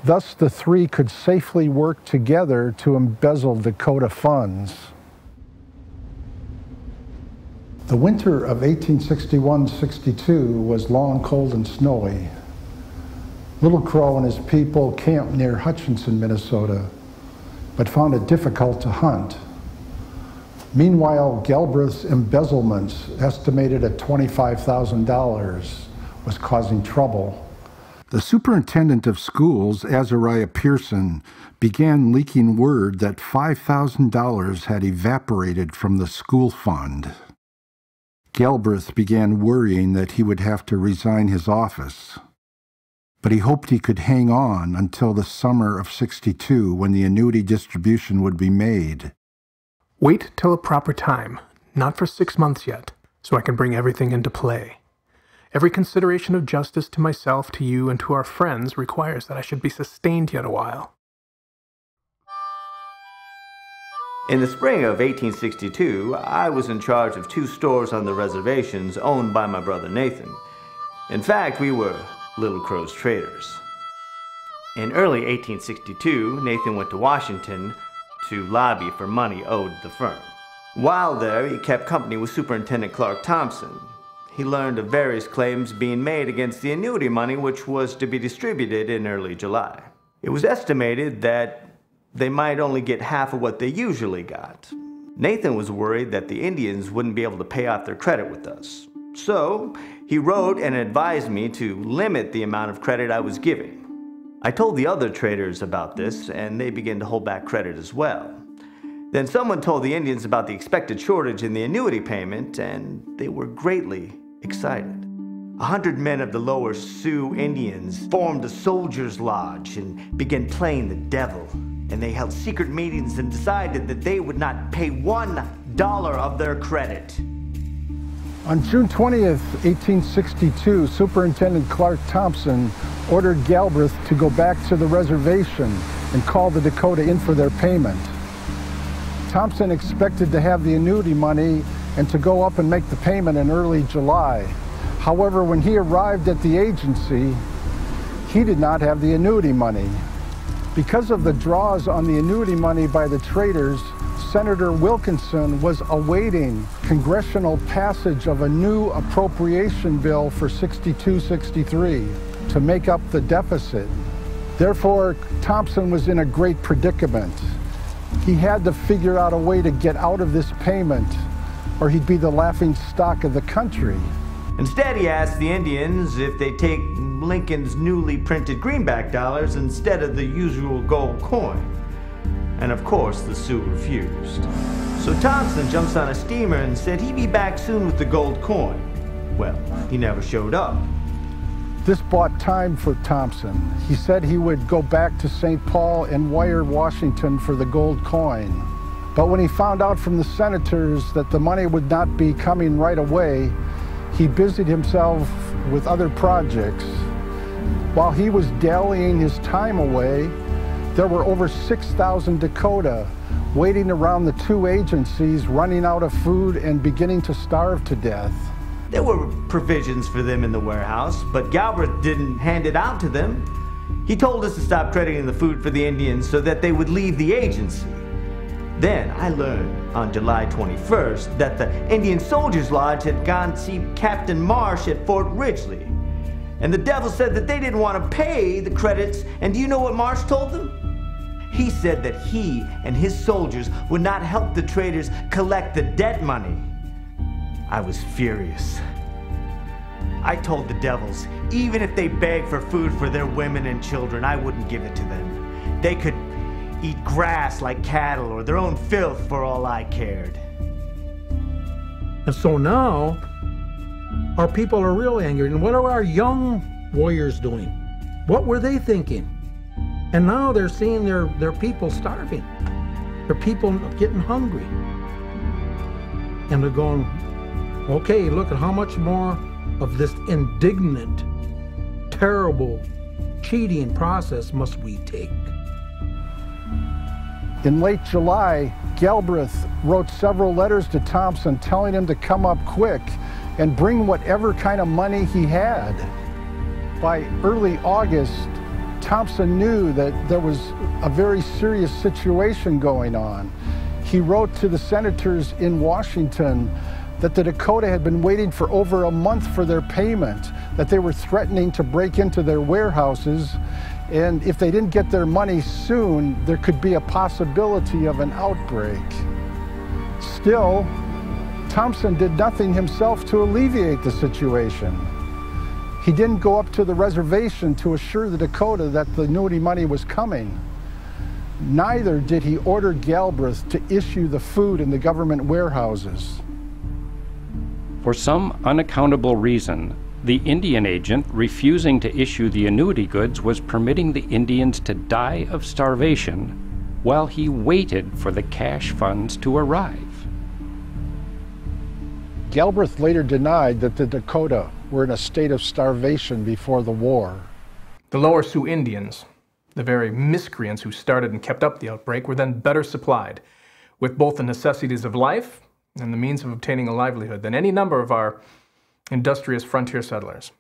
Thus, the three could safely work together to embezzle Dakota funds. The winter of 1861-62 was long, cold, and snowy. Little Crow and his people camped near Hutchinson, Minnesota, but found it difficult to hunt. Meanwhile, Galbraith's embezzlements, estimated at $25,000, was causing trouble. The superintendent of schools, Azariah Pearson, began leaking word that $5,000 had evaporated from the school fund. Galbraith began worrying that he would have to resign his office. But he hoped he could hang on until the summer of '62 when the annuity distribution would be made. Wait till a proper time, not for 6 months yet, so I can bring everything into play. Every consideration of justice to myself, to you, and to our friends requires that I should be sustained yet a while. In the spring of 1862, I was in charge of 2 stores on the reservations owned by my brother Nathan. In fact, we were Little Crow's traders. In early 1862, Nathan went to Washington to lobby for money owed the firm. While there, he kept company with Superintendent Clark Thompson. He learned of various claims being made against the annuity money which was to be distributed in early July. It was estimated that they might only get half of what they usually got. Nathan was worried that the Indians wouldn't be able to pay off their credit with us. So he wrote and advised me to limit the amount of credit I was giving. I told the other traders about this, and they began to hold back credit as well. Then someone told the Indians about the expected shortage in the annuity payment, and they were greatly excited. 100 men of the lower Sioux Indians formed a soldiers' lodge and began playing the devil. And they held secret meetings and decided that they would not pay $1 of their credit. On June 20th, 1862, Superintendent Clark Thompson ordered Galbraith to go back to the reservation and call the Dakota in for their payment. Thompson expected to have the annuity money and to go up and make the payment in early July. However, when he arrived at the agency, he did not have the annuity money. Because of the draws on the annuity money by the traders, Senator Wilkinson was awaiting congressional passage of a new appropriation bill for 62-63 to make up the deficit. Therefore, Thompson was in a great predicament. He had to figure out a way to get out of this payment, or he'd be the laughing stock of the country. Instead, he asked the Indians if they'd take Lincoln's newly printed greenback dollars instead of the usual gold coin. And of course, the Sioux refused. So Thompson jumps on a steamer and said he'd be back soon with the gold coin. Well, he never showed up. This bought time for Thompson. He said he would go back to St. Paul and wire Washington for the gold coin. But when he found out from the senators that the money would not be coming right away, he busied himself with other projects. While he was dallying his time away, there were over 6,000 Dakota waiting around the 2 agencies, running out of food and beginning to starve to death. There were provisions for them in the warehouse, but Galbraith didn't hand it out to them. He told us to stop crediting the food for the Indians so that they would leave the agency. Then I learned on July 21st that the Indian Soldiers Lodge had gone to see Captain Marsh at Fort Ridgely. And the devil said that they didn't want to pay the credits, and do you know what Marsh told them? He said that he and his soldiers would not help the traders collect the debt money. I was furious. I told the devils, even if they begged for food for their women and children, I wouldn't give it to them. They could eat grass like cattle or their own filth for all I cared. And so now, our people are real angry. And what are our young warriors doing? What were they thinking? And now they're seeing their people starving. Their people getting hungry. And they're going, okay, look at how much more of this indignant, terrible, cheating process must we take. In late July, Galbraith wrote several letters to Thompson telling him to come up quick and bring whatever kind of money he had. By early August, Thompson knew that there was a very serious situation going on. He wrote to the senators in Washington that the Dakota had been waiting for over a month for their payment, that they were threatening to break into their warehouses, and if they didn't get their money soon, there could be a possibility of an outbreak. Still, Thompson did nothing himself to alleviate the situation. He didn't go up to the reservation to assure the Dakota that the annuity money was coming. Neither did he order Galbraith to issue the food in the government warehouses. For some unaccountable reason, the Indian agent refusing to issue the annuity goods was permitting the Indians to die of starvation while he waited for the cash funds to arrive. Galbraith later denied that the Dakota were in a state of starvation before the war. The lower Sioux Indians, the very miscreants who started and kept up the outbreak, were then better supplied. with both the necessities of life and the means of obtaining a livelihood than any number of our industrious frontier settlers.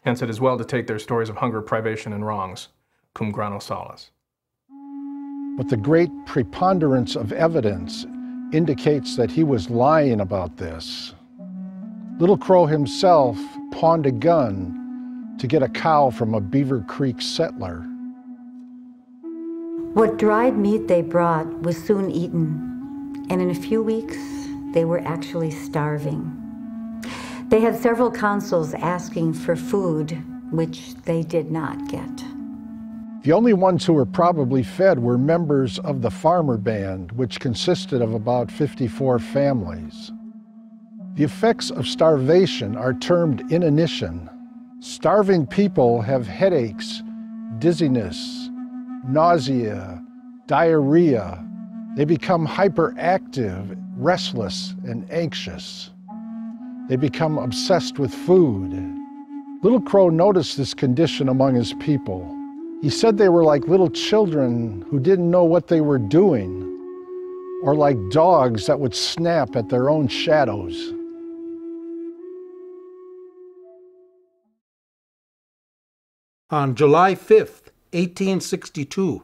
Hence it is well to take their stories of hunger, privation, and wrongs cum grano salis. But the great preponderance of evidence indicates that he was lying about this. Little Crow himself pawned a gun to get a cow from a Beaver Creek settler. What dried meat they brought was soon eaten, and in a few weeks, they were actually starving. They had several consuls asking for food, which they did not get. The only ones who were probably fed were members of the farmer band, which consisted of about 54 families. The effects of starvation are termed inanition. Starving people have headaches, dizziness, nausea, diarrhea. They become hyperactive, restless, and anxious. They become obsessed with food. Little Crow noticed this condition among his people. He said they were like little children who didn't know what they were doing, or like dogs that would snap at their own shadows. On July 5th, 1862,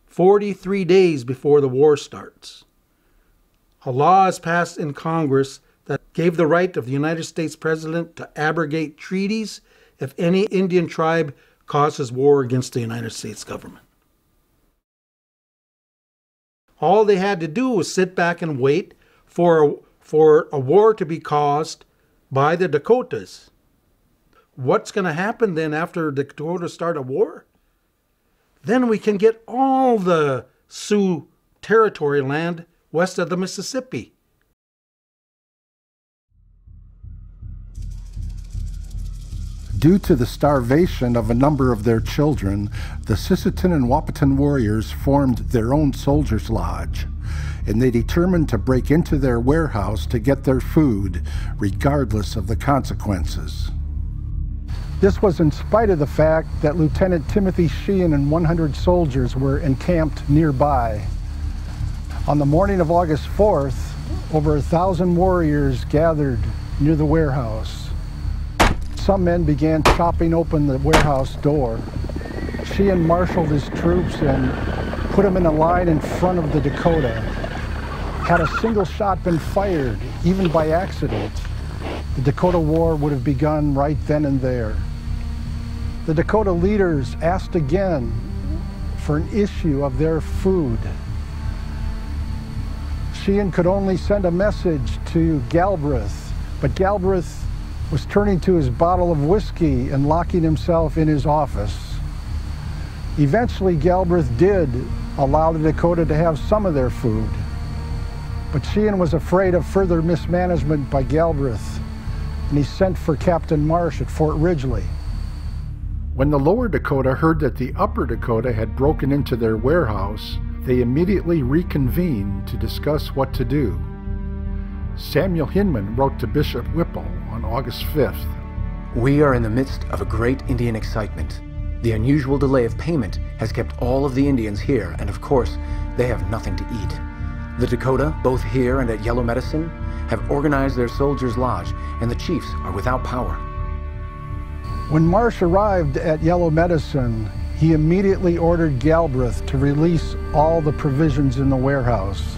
43 days before the war starts, a law is passed in Congress that gave the right of the United States President to abrogate treaties if any Indian tribe causes war against the United States government. All they had to do was sit back and wait for a war to be caused by the Dakotas. What's going to happen then after the Dakotas start a war? Then we can get all the Sioux territory land west of the Mississippi. Due to the starvation of a number of their children, the Sisseton and Wahpeton warriors formed their own soldiers' lodge, and they determined to break into their warehouse to get their food, regardless of the consequences. This was in spite of the fact that Lieutenant Timothy Sheehan and 100 soldiers were encamped nearby. On the morning of August 4th, over 1,000 warriors gathered near the warehouse. Some men began chopping open the warehouse door. Sheehan marshaled his troops and put them in a line in front of the Dakota. Had a single shot been fired, even by accident, the Dakota War would have begun right then and there. The Dakota leaders asked again for an issue of their food. Sheehan could only send a message to Galbraith, but Galbraith was turning to his bottle of whiskey and locking himself in his office. Eventually, Galbraith did allow the Dakota to have some of their food, but Sheehan was afraid of further mismanagement by Galbraith, and he sent for Captain Marsh at Fort Ridgely. When the Lower Dakota heard that the Upper Dakota had broken into their warehouse, they immediately reconvened to discuss what to do. Samuel Hinman wrote to Bishop Whipple on August 5th. We are in the midst of a great Indian excitement. The unusual delay of payment has kept all of the Indians here, and of course, they have nothing to eat. The Dakota, both here and at Yellow Medicine, have organized their soldiers' lodge, and the chiefs are without power. When Marsh arrived at Yellow Medicine, he immediately ordered Galbraith to release all the provisions in the warehouse.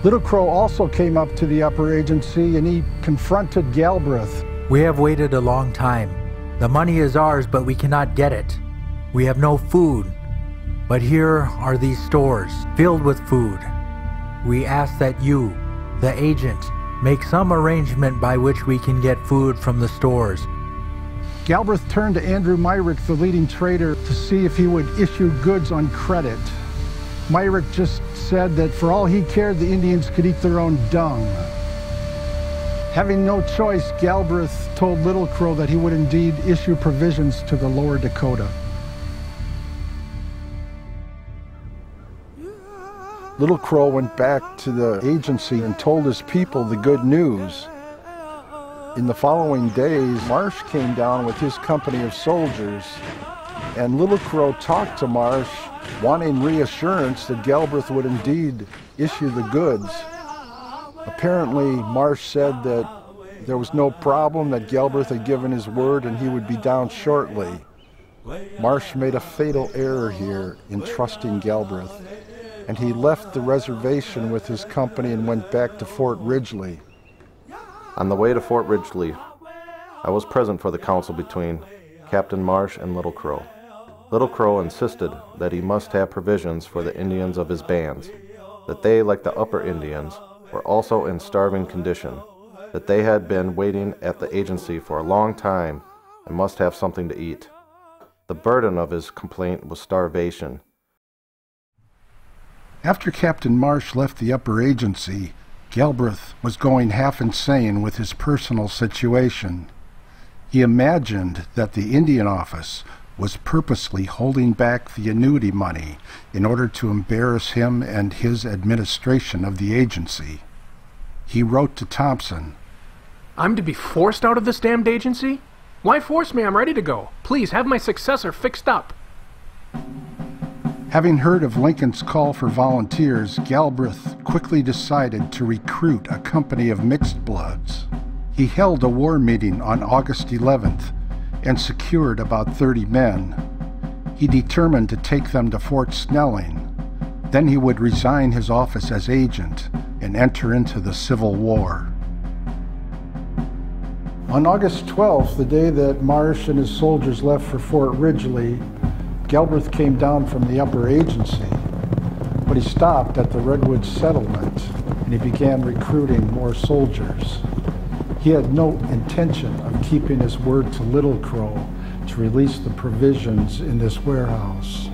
Little Crow also came up to the upper agency and he confronted Galbraith. We have waited a long time. The money is ours, but we cannot get it. We have no food. But here are these stores filled with food. We ask that you, the agent, make some arrangement by which we can get food from the stores. Galbraith turned to Andrew Myrick, the leading trader, to see if he would issue goods on credit. Myrick just said that for all he cared, the Indians could eat their own dung. Having no choice, Galbraith told Little Crow that he would indeed issue provisions to the Lower Dakota. Little Crow went back to the agency and told his people the good news. In the following days, Marsh came down with his company of soldiers, And Little Crow talked to Marsh, wanting reassurance that Galbraith would indeed issue the goods. Apparently, Marsh said that there was no problem, that Galbraith had given his word and he would be down shortly. Marsh made a fatal error here in trusting Galbraith, and he left the reservation with his company and went back to Fort Ridgely. On the way to Fort Ridgely, I was present for the council between Captain Marsh and Little Crow. Little Crow insisted that he must have provisions for the Indians of his bands, that they, like the upper Indians, were also in starving condition, that they had been waiting at the agency for a long time and must have something to eat. The burden of his complaint was starvation. After Captain Marsh left the upper agency, Galbraith was going half insane with his personal situation. He imagined that the Indian office was purposely holding back the annuity money in order to embarrass him and his administration of the agency. He wrote to Thompson, "I'm to be forced out of this damned agency? Why force me? I'm ready to go. Please, have my successor fixed up." Having heard of Lincoln's call for volunteers, Galbraith quickly decided to recruit a company of mixed bloods. He held a war meeting on August 11th and secured about 30 men. He determined to take them to Fort Snelling. Then he would resign his office as agent and enter into the Civil War. On August 12th, the day that Marsh and his soldiers left for Fort Ridgely, Galbraith came down from the upper agency, but he stopped at the Redwood settlement and he began recruiting more soldiers. He had no intention of keeping his word to Little Crow to release the provisions in this warehouse.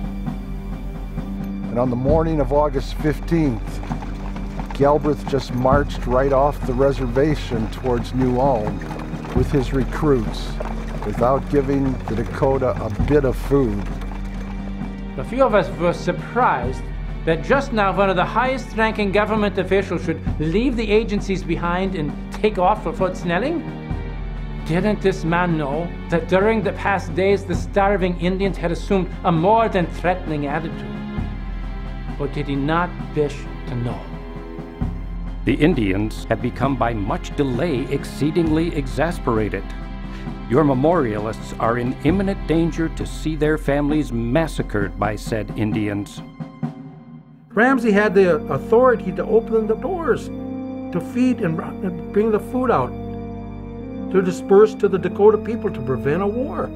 And on the morning of August 15th, Galbraith just marched right off the reservation towards New Ulm with his recruits without giving the Dakota a bit of food. A few of us were surprised that just now one of the highest-ranking government officials should leave the agencies behind and take off for Fort Snelling. Didn't this man know that during the past days the starving Indians had assumed a more than threatening attitude? Or did he not wish to know? The Indians had become by much delay exceedingly exasperated. Your memorialists are in imminent danger to see their families massacred by said Indians. Ramsey had the authority to open the doors, to feed and bring the food out, to disperse to the Dakota people to prevent a war.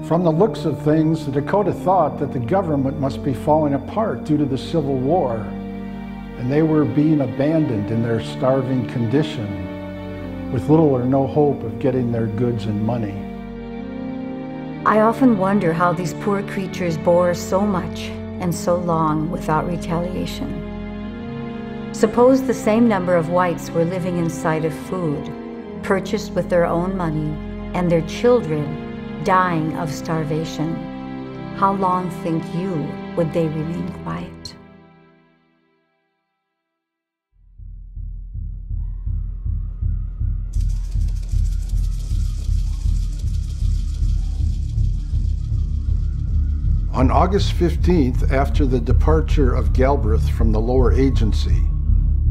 From the looks of things, the Dakota thought that the government must be falling apart due to the Civil War, and they were being abandoned in their starving condition, with little or no hope of getting their goods and money. I often wonder how these poor creatures bore so much and so long without retaliation. Suppose the same number of whites were living in sight of food, purchased with their own money, and their children dying of starvation. How long, think you, would they remain quiet? On August 15th, after the departure of Galbraith from the lower agency,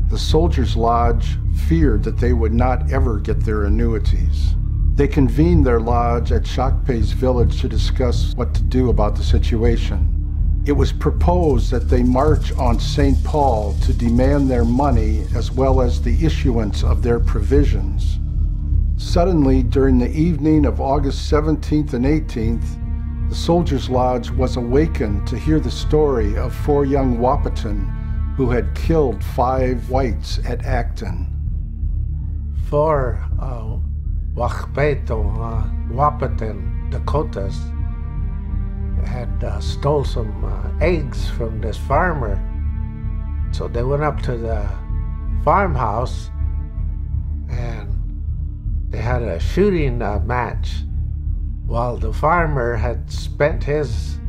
the Soldiers' Lodge feared that they would not ever get their annuities. They convened their lodge at Shakpe's village to discuss what to do about the situation. It was proposed that they march on St. Paul to demand their money as well as the issuance of their provisions. Suddenly, during the evening of August 17th and 18th, the Soldiers' Lodge was awakened to hear the story of 4 young Wahpeton who had killed 5 whites at Acton. 4 Wahpeton Dakotas had stole some eggs from this farmer. So they went up to the farmhouse and they had a shooting match. Well, the farmer had spent his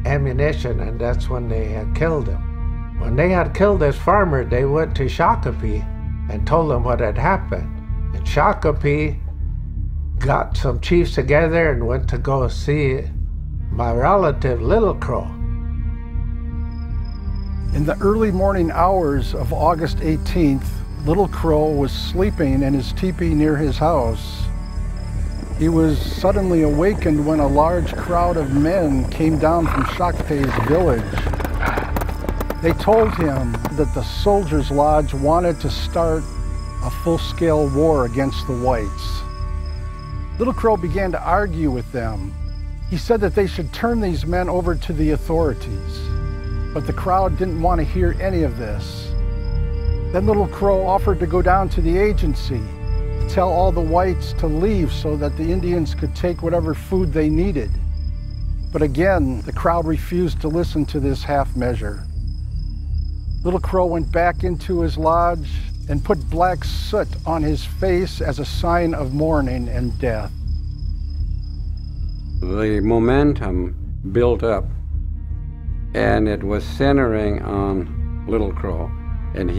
ammunition, and that's when they had killed him. When they had killed this farmer, they went to Shakopee and told him what had happened. And Shakopee got some chiefs together and went to go see my relative Little Crow. In the early morning hours of August 18th, Little Crow was sleeping in his teepee near his house. He was suddenly awakened when a large crowd of men came down from Shakpe's village. They told him that the Soldiers' Lodge wanted to start a full-scale war against the whites. Little Crow began to argue with them. He said that they should turn these men over to the authorities, but the crowd didn't want to hear any of this. Then Little Crow offered to go down to the agency, to tell all the whites to leave so that the Indians could take whatever food they needed. But again, the crowd refused to listen to this half measure. Little Crow went back into his lodge and put black soot on his face as a sign of mourning and death. The momentum built up, and it was centering on Little Crow. And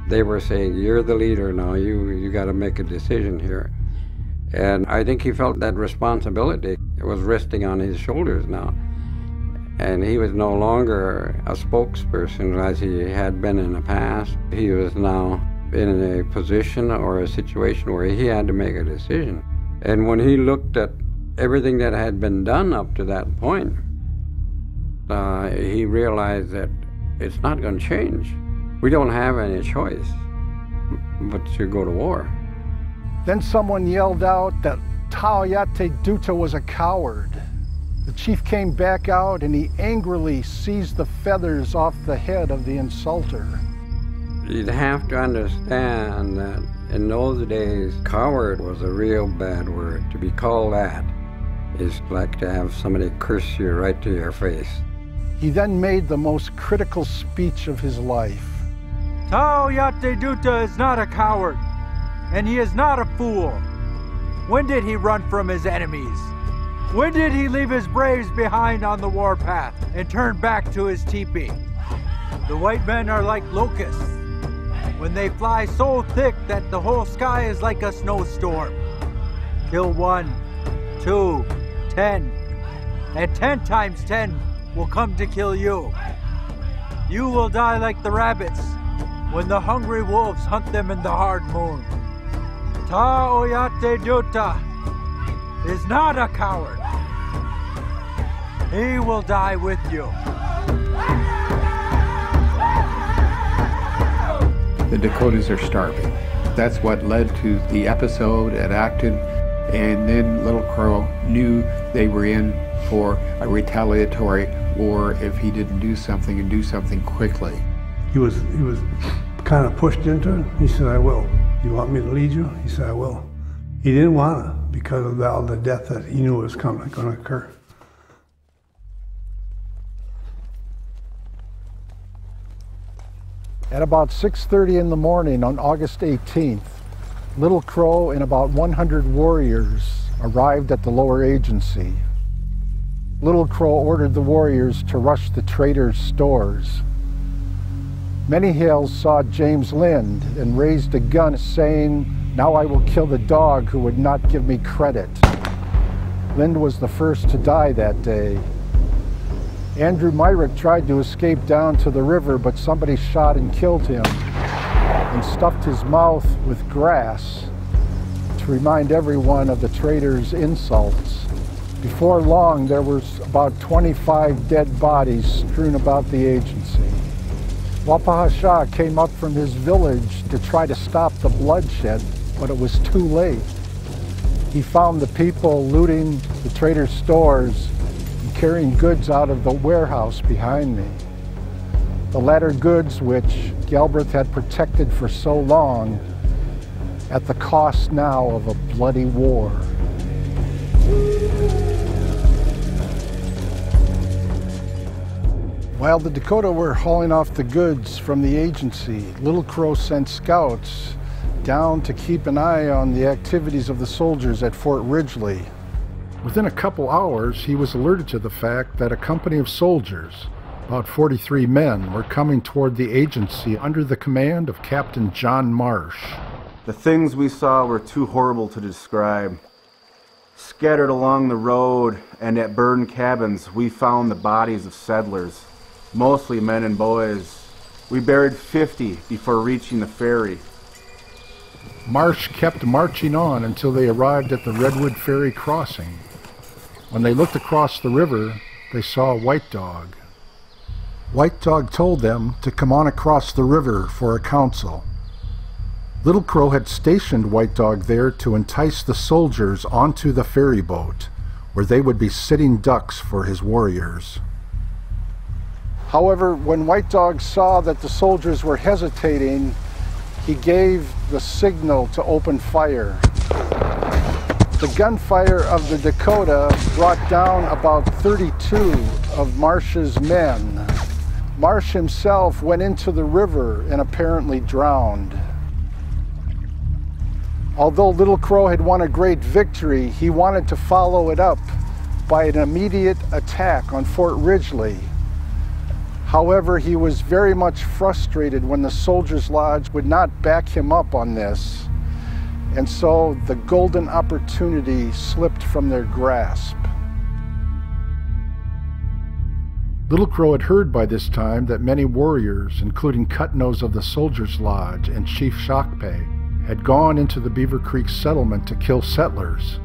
they were saying, you're the leader now, you got to make a decision here. And I think he felt that responsibility. It was resting on his shoulders now. And he was no longer a spokesperson as he had been in the past. He was now in a position or a situation where he had to make a decision. And when he looked at everything that had been done up to that point, he realized that it's not going to change. We don't have any choice but to go to war. Then someone yelled out that Taoyate Duta was a coward. The chief came back out and he angrily seized the feathers off the head of the insulter. You'd have to understand that in those days, coward was a real bad word. To be called that is like to have somebody curse you right to your face. He then made the most critical speech of his life. Taoyate Duta is not a coward, and he is not a fool. When did he run from his enemies? When did he leave his braves behind on the warpath and turn back to his teepee? The white men are like locusts. When they fly so thick that the whole sky is like a snowstorm. Kill 1, 2, 10, and 10 times 10 will come to kill you. You will die like the rabbits when the hungry wolves hunt them in the hard moon. Taoyate Duta is not a coward. He will die with you. The Dakotas are starving. That's what led to the episode at Acton, and then Little Crow knew they were in for a retaliatory war if he didn't do something and do something quickly. He was kind of pushed into it. He said, I will. You want me to lead you? He said, I will. He didn't want to because of all the death that he knew was going to occur. At about 6:30 in the morning on August 18th, Little Crow and about 100 warriors arrived at the lower agency. Little Crow ordered the warriors to rush the traders' stores. Many Hales saw James Lind and raised a gun saying, "Now I will kill the dog who would not give me credit." Lind was the first to die that day. Andrew Myrick tried to escape down to the river, but somebody shot and killed him and stuffed his mouth with grass to remind everyone of the traders' insults. Before long, there was about 25 dead bodies strewn about the agency. Wapahasha came up from his village to try to stop the bloodshed, but it was too late. He found the people looting the traders' stores and carrying goods out of the warehouse behind me. The latter goods which Galbraith had protected for so long, at the cost now of a bloody war. While the Dakota were hauling off the goods from the agency, Little Crow sent scouts down to keep an eye on the activities of the soldiers at Fort Ridgely. Within a couple hours, he was alerted to the fact that a company of soldiers, about 43 men, were coming toward the agency under the command of Captain John Marsh. The things we saw were too horrible to describe. Scattered along the road and at burned cabins, we found the bodies of settlers, mostly men and boys. We buried 50 before reaching the ferry. Marsh kept marching on until they arrived at the Redwood Ferry crossing. When they looked across the river, they saw White Dog. White Dog told them to come on across the river for a council. Little Crow had stationed White Dog there to entice the soldiers onto the ferry boat, where they would be sitting ducks for his warriors. However, when White Dog saw that the soldiers were hesitating, he gave the signal to open fire. The gunfire of the Dakota brought down about 32 of Marsh's men. Marsh himself went into the river and apparently drowned. Although Little Crow had won a great victory, he wanted to follow it up by an immediate attack on Fort Ridgely. However, he was very much frustrated when the Soldiers' Lodge would not back him up on this, and so the golden opportunity slipped from their grasp. Little Crow had heard by this time that many warriors, including Cut-Nose of the Soldiers' Lodge and Chief Shockpay, had gone into the Beaver Creek settlement to kill settlers.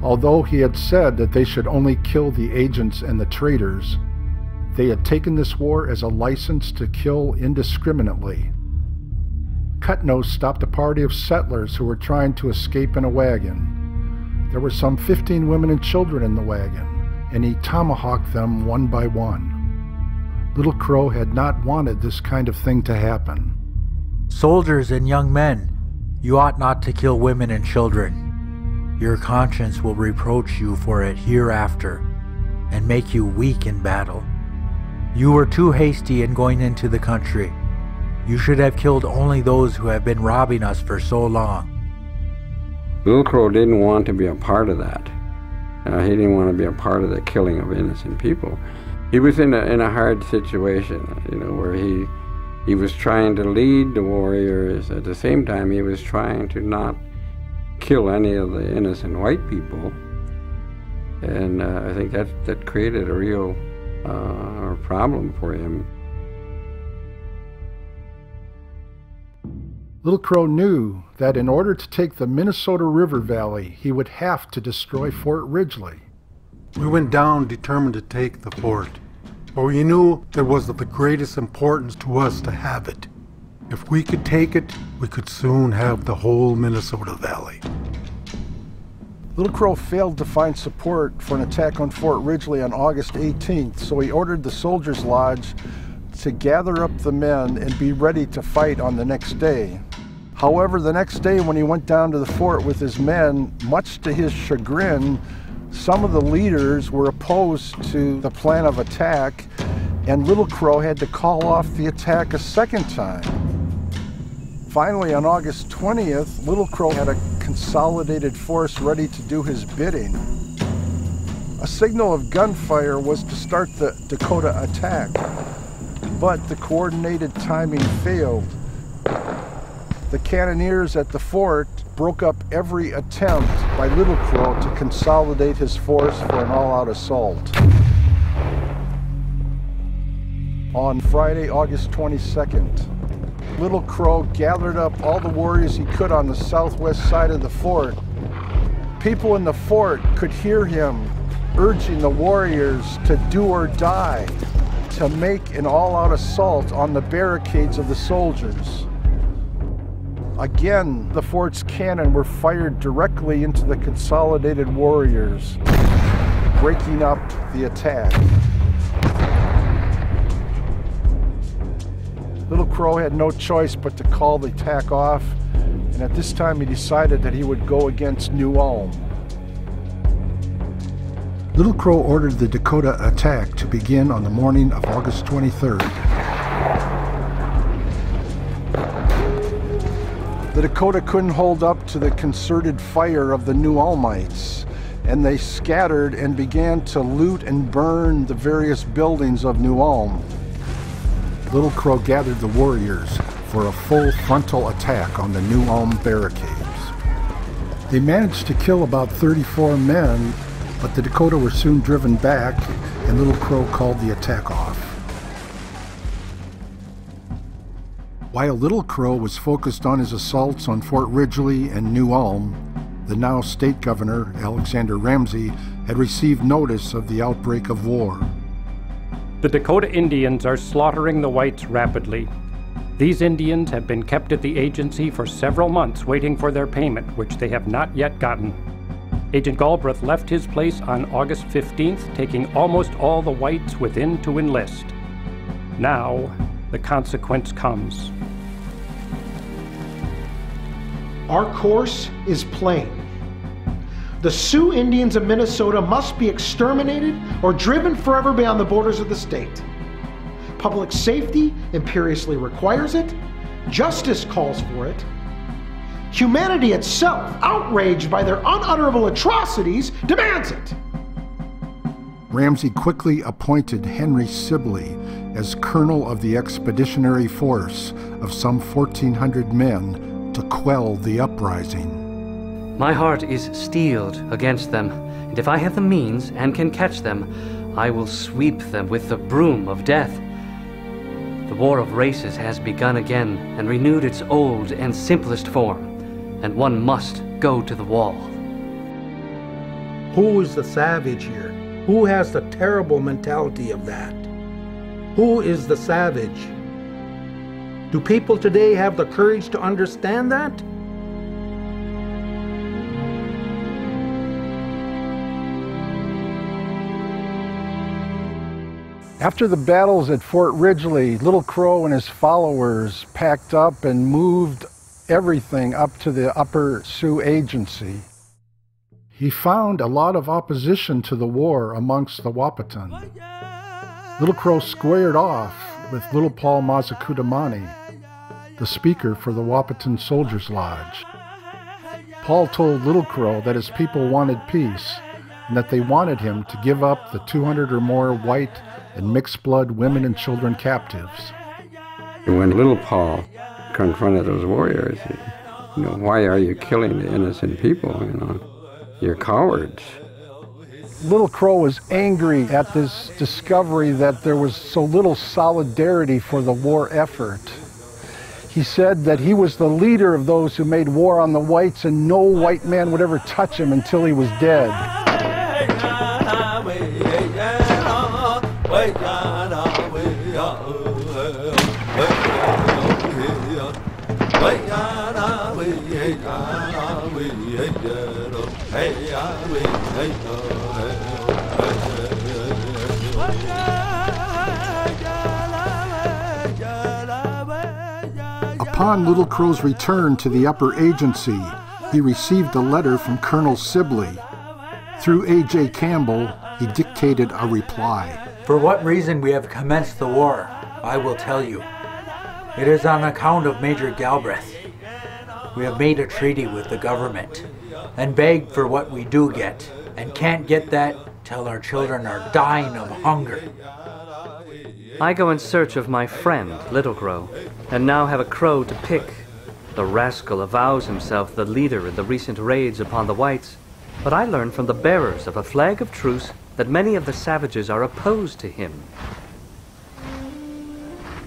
Although he had said that they should only kill the agents and the traitors, they had taken this war as a license to kill indiscriminately. Cut-Nose stopped a party of settlers who were trying to escape in a wagon. There were some 15 women and children in the wagon, and he tomahawked them one by one. Little Crow had not wanted this kind of thing to happen. Soldiers and young men, you ought not to kill women and children. Your conscience will reproach you for it hereafter and make you weak in battle. You were too hasty in going into the country. You should have killed only those who have been robbing us for so long. Little Crow didn't want to be a part of that. He didn't want to be a part of the killing of innocent people. He was in a hard situation, where he was trying to lead the warriors. At the same time, he was trying to not kill any of the innocent white people. And I think that created a real problem for him. Little Crow knew that in order to take the Minnesota River Valley, he would have to destroy Fort Ridgely. We went down determined to take the fort, but we knew it was of the greatest importance to us to have it. If we could take it, we could soon have the whole Minnesota Valley. Little Crow failed to find support for an attack on Fort Ridgely on August 18th, so he ordered the Soldiers' Lodge to gather up the men and be ready to fight on the next day. However, the next day when he went down to the fort with his men, much to his chagrin, some of the leaders were opposed to the plan of attack, and Little Crow had to call off the attack a second time. Finally, on August 20th, Little Crow had a consolidated force ready to do his bidding. A signal of gunfire was to start the Dakota Attack, but the coordinated timing failed. The cannoneers at the fort broke up every attempt by Little Crow to consolidate his force for an all-out assault. On Friday, August 22nd, Little Crow gathered up all the warriors he could on the southwest side of the fort. People in the fort could hear him urging the warriors to do or die, to make an all-out assault on the barricades of the soldiers. Again, the fort's cannon were fired directly into the consolidated warriors, breaking up the attack. Little Crow had no choice but to call the attack off, and at this time he decided that he would go against New Ulm. Little Crow ordered the Dakota Attack to begin on the morning of August 23rd. The Dakota couldn't hold up to the concerted fire of the New Ulmites, and they scattered and began to loot and burn the various buildings of New Ulm. Little Crow gathered the warriors for a full frontal attack on the New Ulm barricades. They managed to kill about 34 men, but the Dakota were soon driven back, and Little Crow called the attack off. While Little Crow was focused on his assaults on Fort Ridgely and New Ulm, the now state governor, Alexander Ramsey, had received notice of the outbreak of war. The Dakota Indians are slaughtering the whites rapidly. These Indians have been kept at the agency for several months waiting for their payment, which they have not yet gotten. Agent Galbraith left his place on August 15th, taking almost all the whites within to enlist. Now, the consequence comes. Our course is plain. The Sioux Indians of Minnesota must be exterminated or driven forever beyond the borders of the state. Public safety imperiously requires it. Justice calls for it. Humanity itself, outraged by their unutterable atrocities, demands it. Ramsey quickly appointed Henry Sibley as colonel of the expeditionary force of some 1,400 men to quell the uprising. My heart is steeled against them, and if I have the means and can catch them, I will sweep them with the broom of death. The war of races has begun again and renewed its old and simplest form, and one must go to the wall. Who is the savage here? Who has the terrible mentality of that? Who is the savage? Do people today have the courage to understand that? After the battles at Fort Ridgely, Little Crow and his followers packed up and moved everything up to the Upper Sioux Agency. He found a lot of opposition to the war amongst the Wahpeton. Little Crow squared off with Little Paul Mazakudamani, the speaker for the Wahpeton Soldiers' Lodge. Paul told Little Crow that his people wanted peace and that they wanted him to give up the 200 or more white and mixed-blood women and children captives. When Little Paul confronted those warriors, why are you killing the innocent people, You're cowards. Little Crow was angry at this discovery that there was so little solidarity for the war effort. He said that he was the leader of those who made war on the whites and no white man would ever touch him until he was dead. Upon Little Crow's return to the Upper Agency, he received a letter from Colonel Sibley. Through A.J. Campbell, he dictated a reply. For what reason we have commenced the war, I will tell you. It is on account of Major Galbraith. We have made a treaty with the government and begged for what we do get, and can't get that till our children are dying of hunger. I go in search of my friend, Little Crow, and now have a crow to pick. The rascal avows himself the leader in the recent raids upon the whites, but I learn from the bearers of a flag of truce that many of the savages are opposed to him.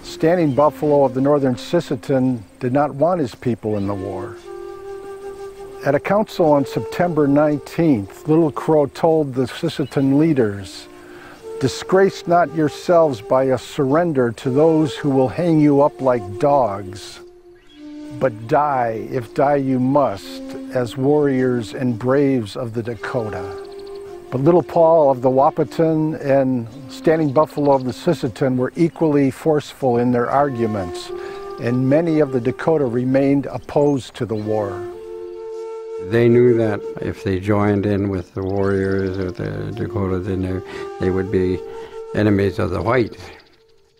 Standing Buffalo of the Northern Sisseton did not want his people in the war. At a council on September 19th, Little Crow told the Sisseton leaders, "Disgrace not yourselves by a surrender to those who will hang you up like dogs, but die, if die you must, as warriors and braves of the Dakota." But Little Paul of the Wahpeton and Standing Buffalo of the Sisseton were equally forceful in their arguments, and many of the Dakota remained opposed to the war. They knew that if they joined in with the warriors of the Dakota, then they would be enemies of the whites.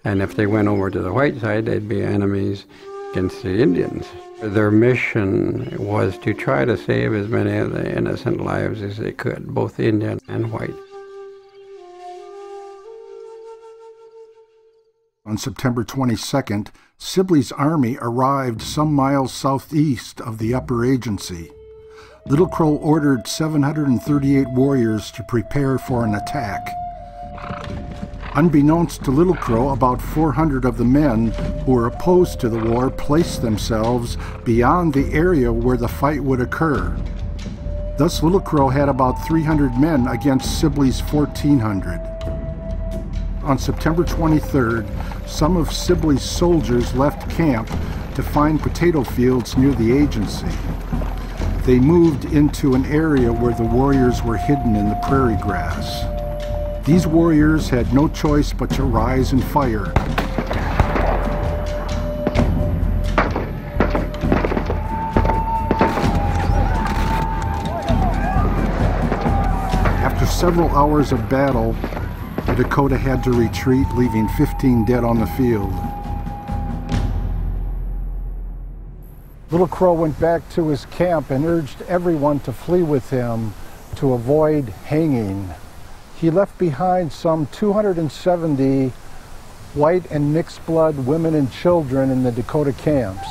And if they went over to the white side, they'd be enemies against the Indians. Their mission was to try to save as many of the innocent lives as they could, both Indian and white. On September 22nd, Sibley's army arrived some miles southeast of the Upper Agency. Little Crow ordered 738 warriors to prepare for an attack. Unbeknownst to Little Crow, about 400 of the men who were opposed to the war placed themselves beyond the area where the fight would occur. Thus, Little Crow had about 300 men against Sibley's 1,400. On September 23rd, some of Sibley's soldiers left camp to find potato fields near the agency. They moved into an area where the warriors were hidden in the prairie grass. These warriors had no choice but to rise and fire. After several hours of battle, the Dakota had to retreat, leaving 15 dead on the field. Little Crow went back to his camp and urged everyone to flee with him to avoid hanging. He left behind some 270 white and mixed blood women and children in the Dakota camps.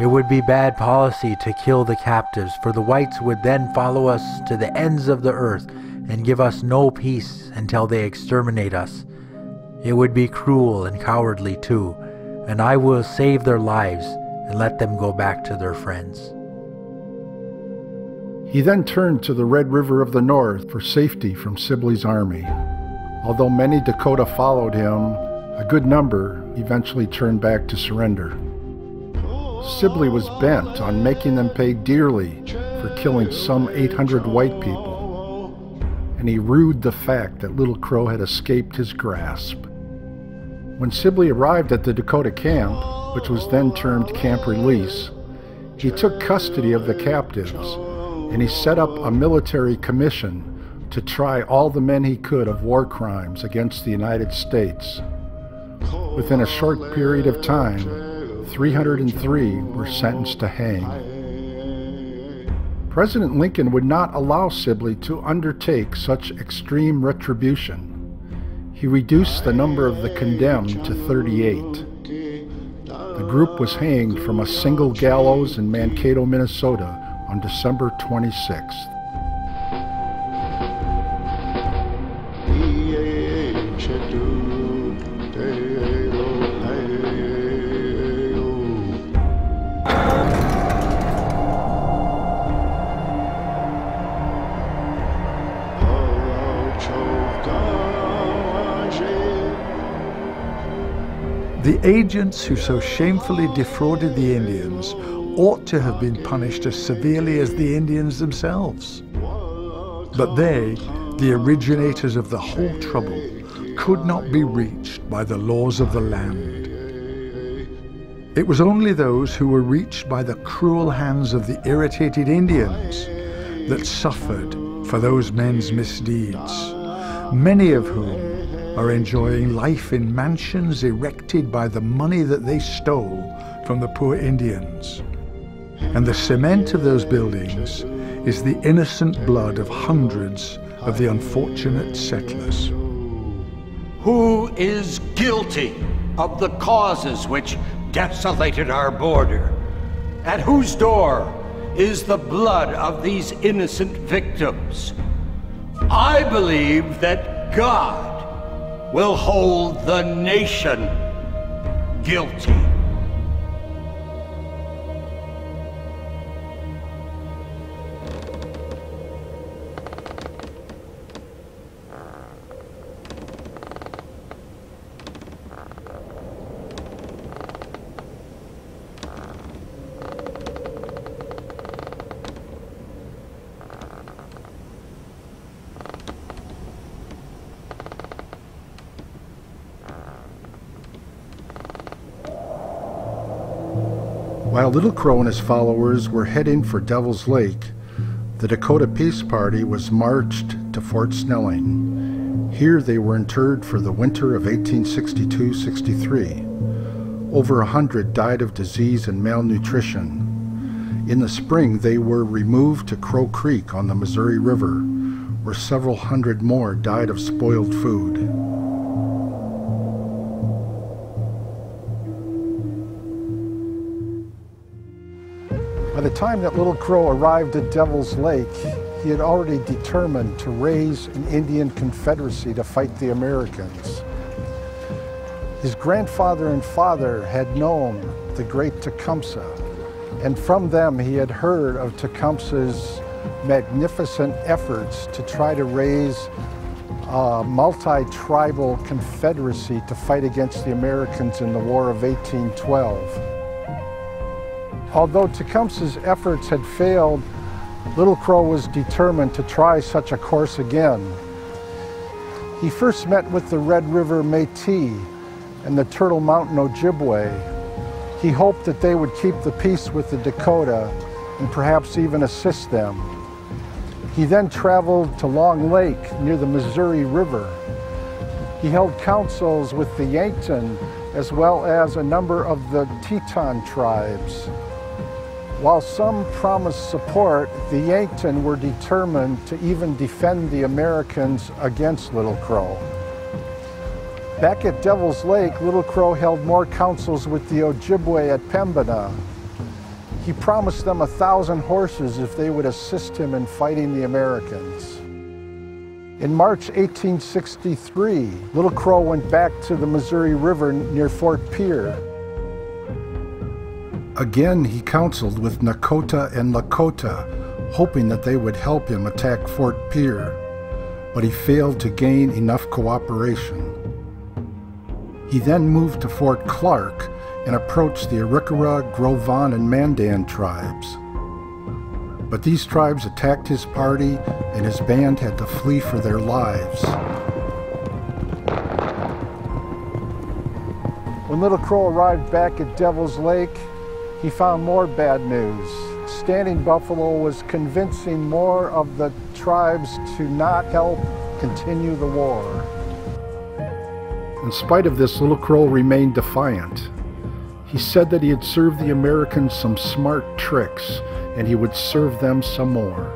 It would be bad policy to kill the captives, for the whites would then follow us to the ends of the earth and give us no peace until they exterminate us. It would be cruel and cowardly too, and I will save their lives and let them go back to their friends. He then turned to the Red River of the North for safety from Sibley's army. Although many Dakota followed him, a good number eventually turned back to surrender. Sibley was bent on making them pay dearly for killing some 800 white people, and he rued the fact that Little Crow had escaped his grasp. When Sibley arrived at the Dakota camp, which was then termed Camp Release, he took custody of the captives, and he set up a military commission to try all the men he could of war crimes against the United States. Within a short period of time, 303 were sentenced to hang. President Lincoln would not allow Sibley to undertake such extreme retribution. He reduced the number of the condemned to 38. The group was hanged from a single gallows in Mankato, Minnesota on December 26th. The agents who so shamefully defrauded the Indians ought to have been punished as severely as the Indians themselves. But they, the originators of the whole trouble, could not be reached by the laws of the land. It was only those who were reached by the cruel hands of the irritated Indians that suffered for those men's misdeeds, many of whom are enjoying life in mansions erected by the money that they stole from the poor Indians. And the cement of those buildings is the innocent blood of hundreds of the unfortunate settlers. Who is guilty of the causes which desolated our border? At whose door is the blood of these innocent victims? I believe that God will hold the nation guilty. While Little Crow and his followers were heading for Devil's Lake, the Dakota Peace Party was marched to Fort Snelling. Here they were interred for the winter of 1862-63. Over 100 died of disease and malnutrition. In the spring, they were removed to Crow Creek on the Missouri River, where several hundred more died of spoiled food. By the time that Little Crow arrived at Devil's Lake, he had already determined to raise an Indian confederacy to fight the Americans. His grandfather and father had known the great Tecumseh, and from them he had heard of Tecumseh's magnificent efforts to try to raise a multi-tribal confederacy to fight against the Americans in the War of 1812. Although Tecumseh's efforts had failed, Little Crow was determined to try such a course again. He first met with the Red River Métis and the Turtle Mountain Ojibwe. He hoped that they would keep the peace with the Dakota and perhaps even assist them. He then traveled to Long Lake near the Missouri River. He held councils with the Yankton as well as a number of the Teton tribes. While some promised support, the Yankton were determined to even defend the Americans against Little Crow. Back at Devil's Lake, Little Crow held more councils with the Ojibwe at Pembina. He promised them 1,000 horses if they would assist him in fighting the Americans. In March 1863, Little Crow went back to the Missouri River near Fort Pierre. Again, he counseled with Nakota and Lakota, hoping that they would help him attack Fort Pierre, but he failed to gain enough cooperation. He then moved to Fort Clark and approached the Arikara, Gros Ventre, and Mandan tribes. But these tribes attacked his party, and his band had to flee for their lives. When Little Crow arrived back at Devil's Lake, he found more bad news. Standing Buffalo was convincing more of the tribes to not help continue the war. In spite of this, Little Crow remained defiant. He said that he had served the Americans some smart tricks, and he would serve them some more.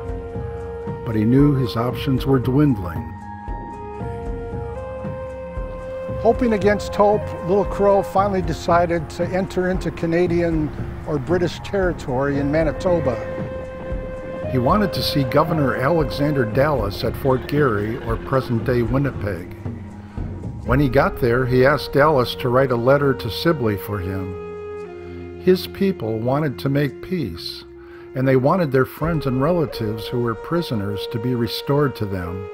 But he knew his options were dwindling. Hoping against hope, Little Crow finally decided to enter into Canadian or British territory in Manitoba. He wanted to see Governor Alexander Dallas at Fort Garry, or present-day Winnipeg. When he got there, he asked Dallas to write a letter to Sibley for him. His people wanted to make peace, and they wanted their friends and relatives who were prisoners to be restored to them.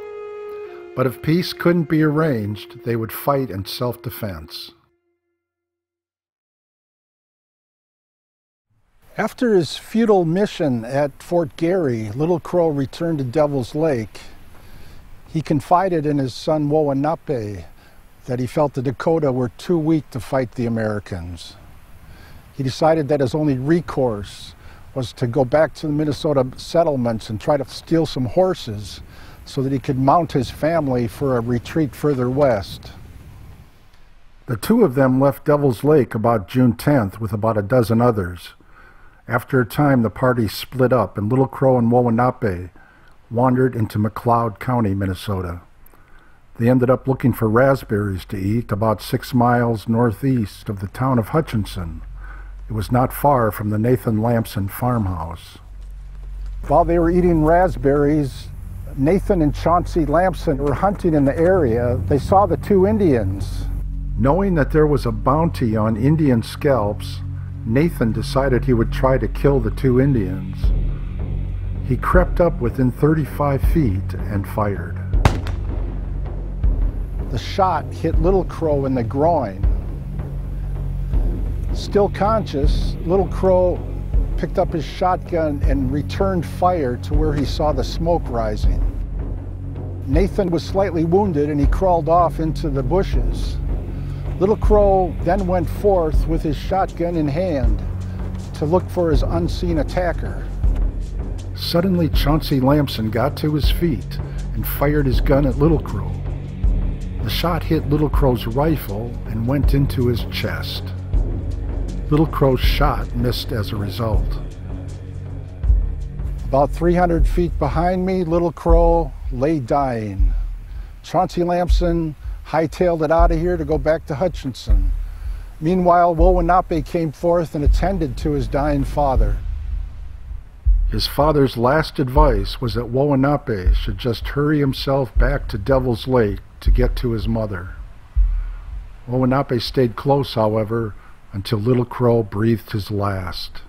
But if peace couldn't be arranged, they would fight in self-defense. After his futile mission at Fort Garry, Little Crow returned to Devil's Lake. He confided in his son Wowanape that he felt the Dakota were too weak to fight the Americans. He decided that his only recourse was to go back to the Minnesota settlements and try to steal some horses so that he could mount his family for a retreat further west. The two of them left Devil's Lake about June 10th with about a dozen others. After a time, the party split up, and Little Crow and Wowanape wandered into McLeod County, Minnesota. They ended up looking for raspberries to eat about 6 miles northeast of the town of Hutchinson. It was not far from the Nathan Lamson farmhouse. While they were eating raspberries, Nathan and Chauncey Lamson were hunting in the area. They saw the two Indians. Knowing that there was a bounty on Indian scalps, Nathan decided he would try to kill the two Indians. He crept up within 35 feet and fired. The shot hit Little Crow in the groin. Still conscious, Little Crow picked up his shotgun and returned fire to where he saw the smoke rising. Nathan was slightly wounded and he crawled off into the bushes. Little Crow then went forth with his shotgun in hand to look for his unseen attacker. Suddenly, Chauncey Lamson got to his feet and fired his gun at Little Crow. The shot hit Little Crow's rifle and went into his chest. Little Crow's shot missed as a result. About 300 feet behind me, Little Crow lay dying. Chauncey Lamson hightailed it out of here to go back to Hutchinson. Meanwhile, Wowanape came forth and attended to his dying father. His father's last advice was that Wowanape should just hurry himself back to Devil's Lake to get to his mother. Wowanape stayed close, however, until Little Crow breathed his last.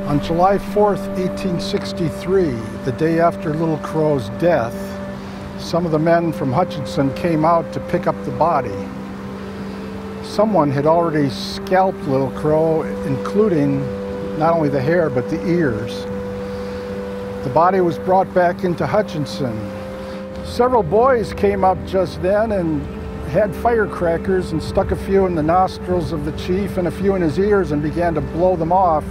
On July 4th, 1863, the day after Little Crow's death, some of the men from Hutchinson came out to pick up the body. Someone had already scalped Little Crow, including not only the hair, but the ears. The body was brought back into Hutchinson. Several boys came up just then and had firecrackers and stuck a few in the nostrils of the chief and a few in his ears and began to blow them off.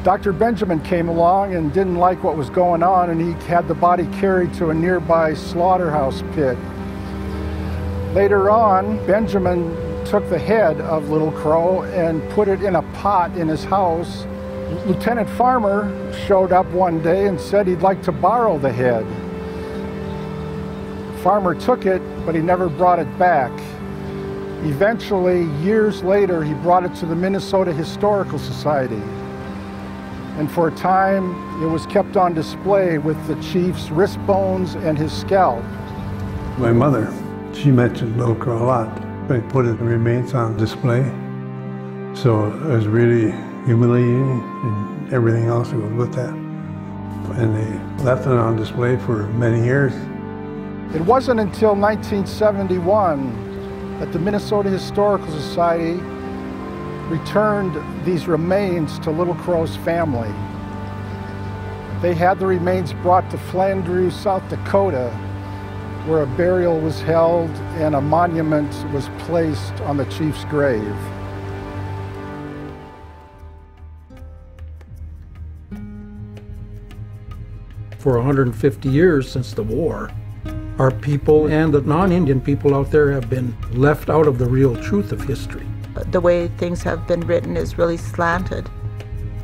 Dr. Benjamin came along and didn't like what was going on, and he had the body carried to a nearby slaughterhouse pit. Later on, Benjamin took the head of Little Crow and put it in a pot in his house. Lieutenant Farmer showed up one day and said he'd like to borrow the head. Farmer took it, but he never brought it back. Eventually, years later, he brought it to the Minnesota Historical Society. And for a time, it was kept on display with the chief's wrist bones and his scalp. My mother, she mentioned Little Crow a lot. They put the remains on display. So it was really humiliating and everything else that goes with that. And they left it on display for many years. It wasn't until 1971 that the Minnesota Historical Society returned these remains to Little Crow's family. They had the remains brought to Flandreau, South Dakota, where a burial was held and a monument was placed on the chief's grave. For 150 years since the war, our people and the non-Indian people out there have been left out of the real truth of history. The way things have been written is really slanted.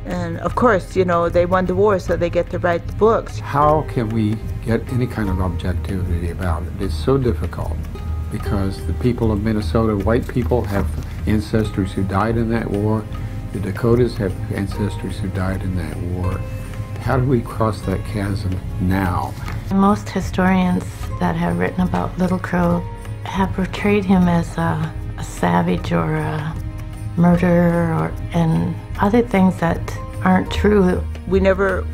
And of course, you know, they won the war, so they get to write the books. How can we get any kind of objectivity about it? It's so difficult because the people of Minnesota, white people, have ancestors who died in that war. The Dakotas have ancestors who died in that war. How do we cross that chasm now? Most historians that have written about Little Crow have portrayed him as a savage or a murderer and other things that aren't true. We never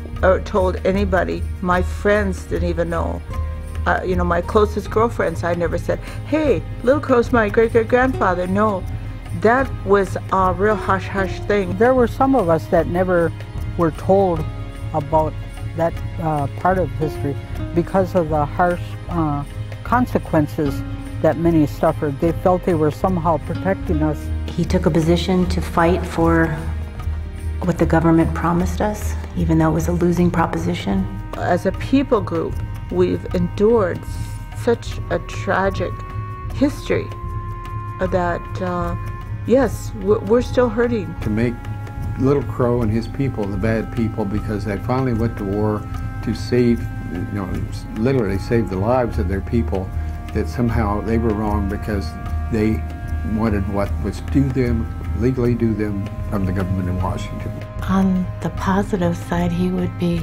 told anybody. My friends didn't even know. You know, my closest girlfriends, I never said, hey, Little Crow's my great-great-grandfather. No, that was a real hush-hush thing. There were some of us that never were told about that part of history because of the harsh consequences that many suffered. They felt they were somehow protecting us. He took a position to fight for what the government promised us, even though it was a losing proposition. As a people group, we've endured such a tragic history that, yes, we're still hurting. To make Little Crow and his people the bad people because they finally went to war to save, you know, literally save the lives of their people, that somehow they were wrong because they wanted what was due them, legally due them, from the government in Washington. On the positive side, he would be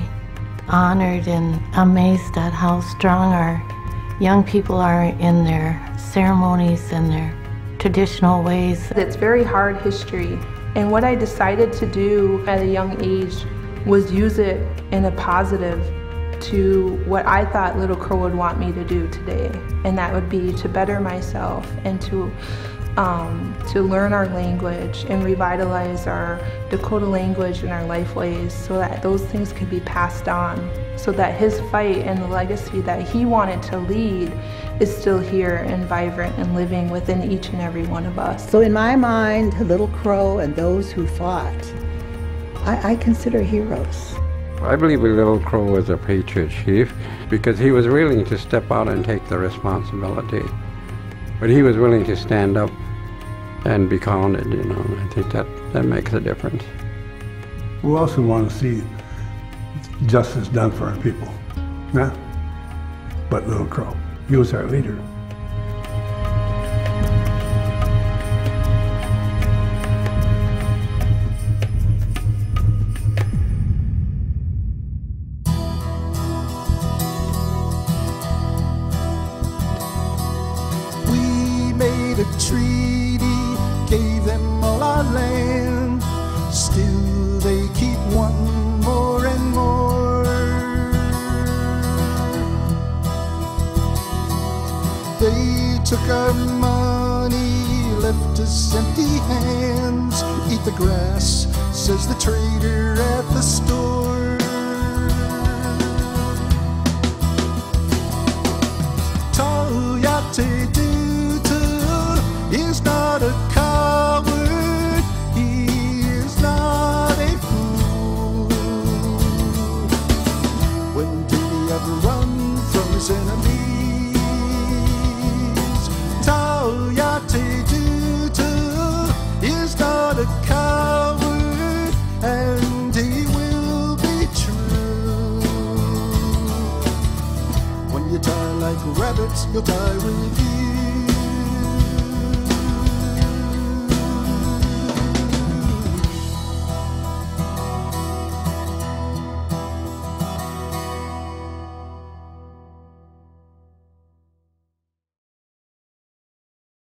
honored and amazed at how strong our young people are in their ceremonies and their traditional ways. It's very hard history, and what I decided to do at a young age was use it in a positive to what I thought Little Crow would want me to do today, and that would be to better myself and to learn our language and revitalize our Dakota language and our life ways so that those things could be passed on, so that his fight and the legacy that he wanted to lead is still here and vibrant and living within each and every one of us. So in my mind, Little Crow and those who fought, I consider heroes. I believe Little Crow was a patriot chief because he was willing to step out and take the responsibility. But he was willing to stand up and be counted, you know. I think that makes a difference. We also want to see justice done for our people. Yeah? But Little Crow, he was our leader. We made a treaty, gave them all our land. Still they keep wanting more and more. They took our money, left us empty hands. Eat the grass, says the trader at the store.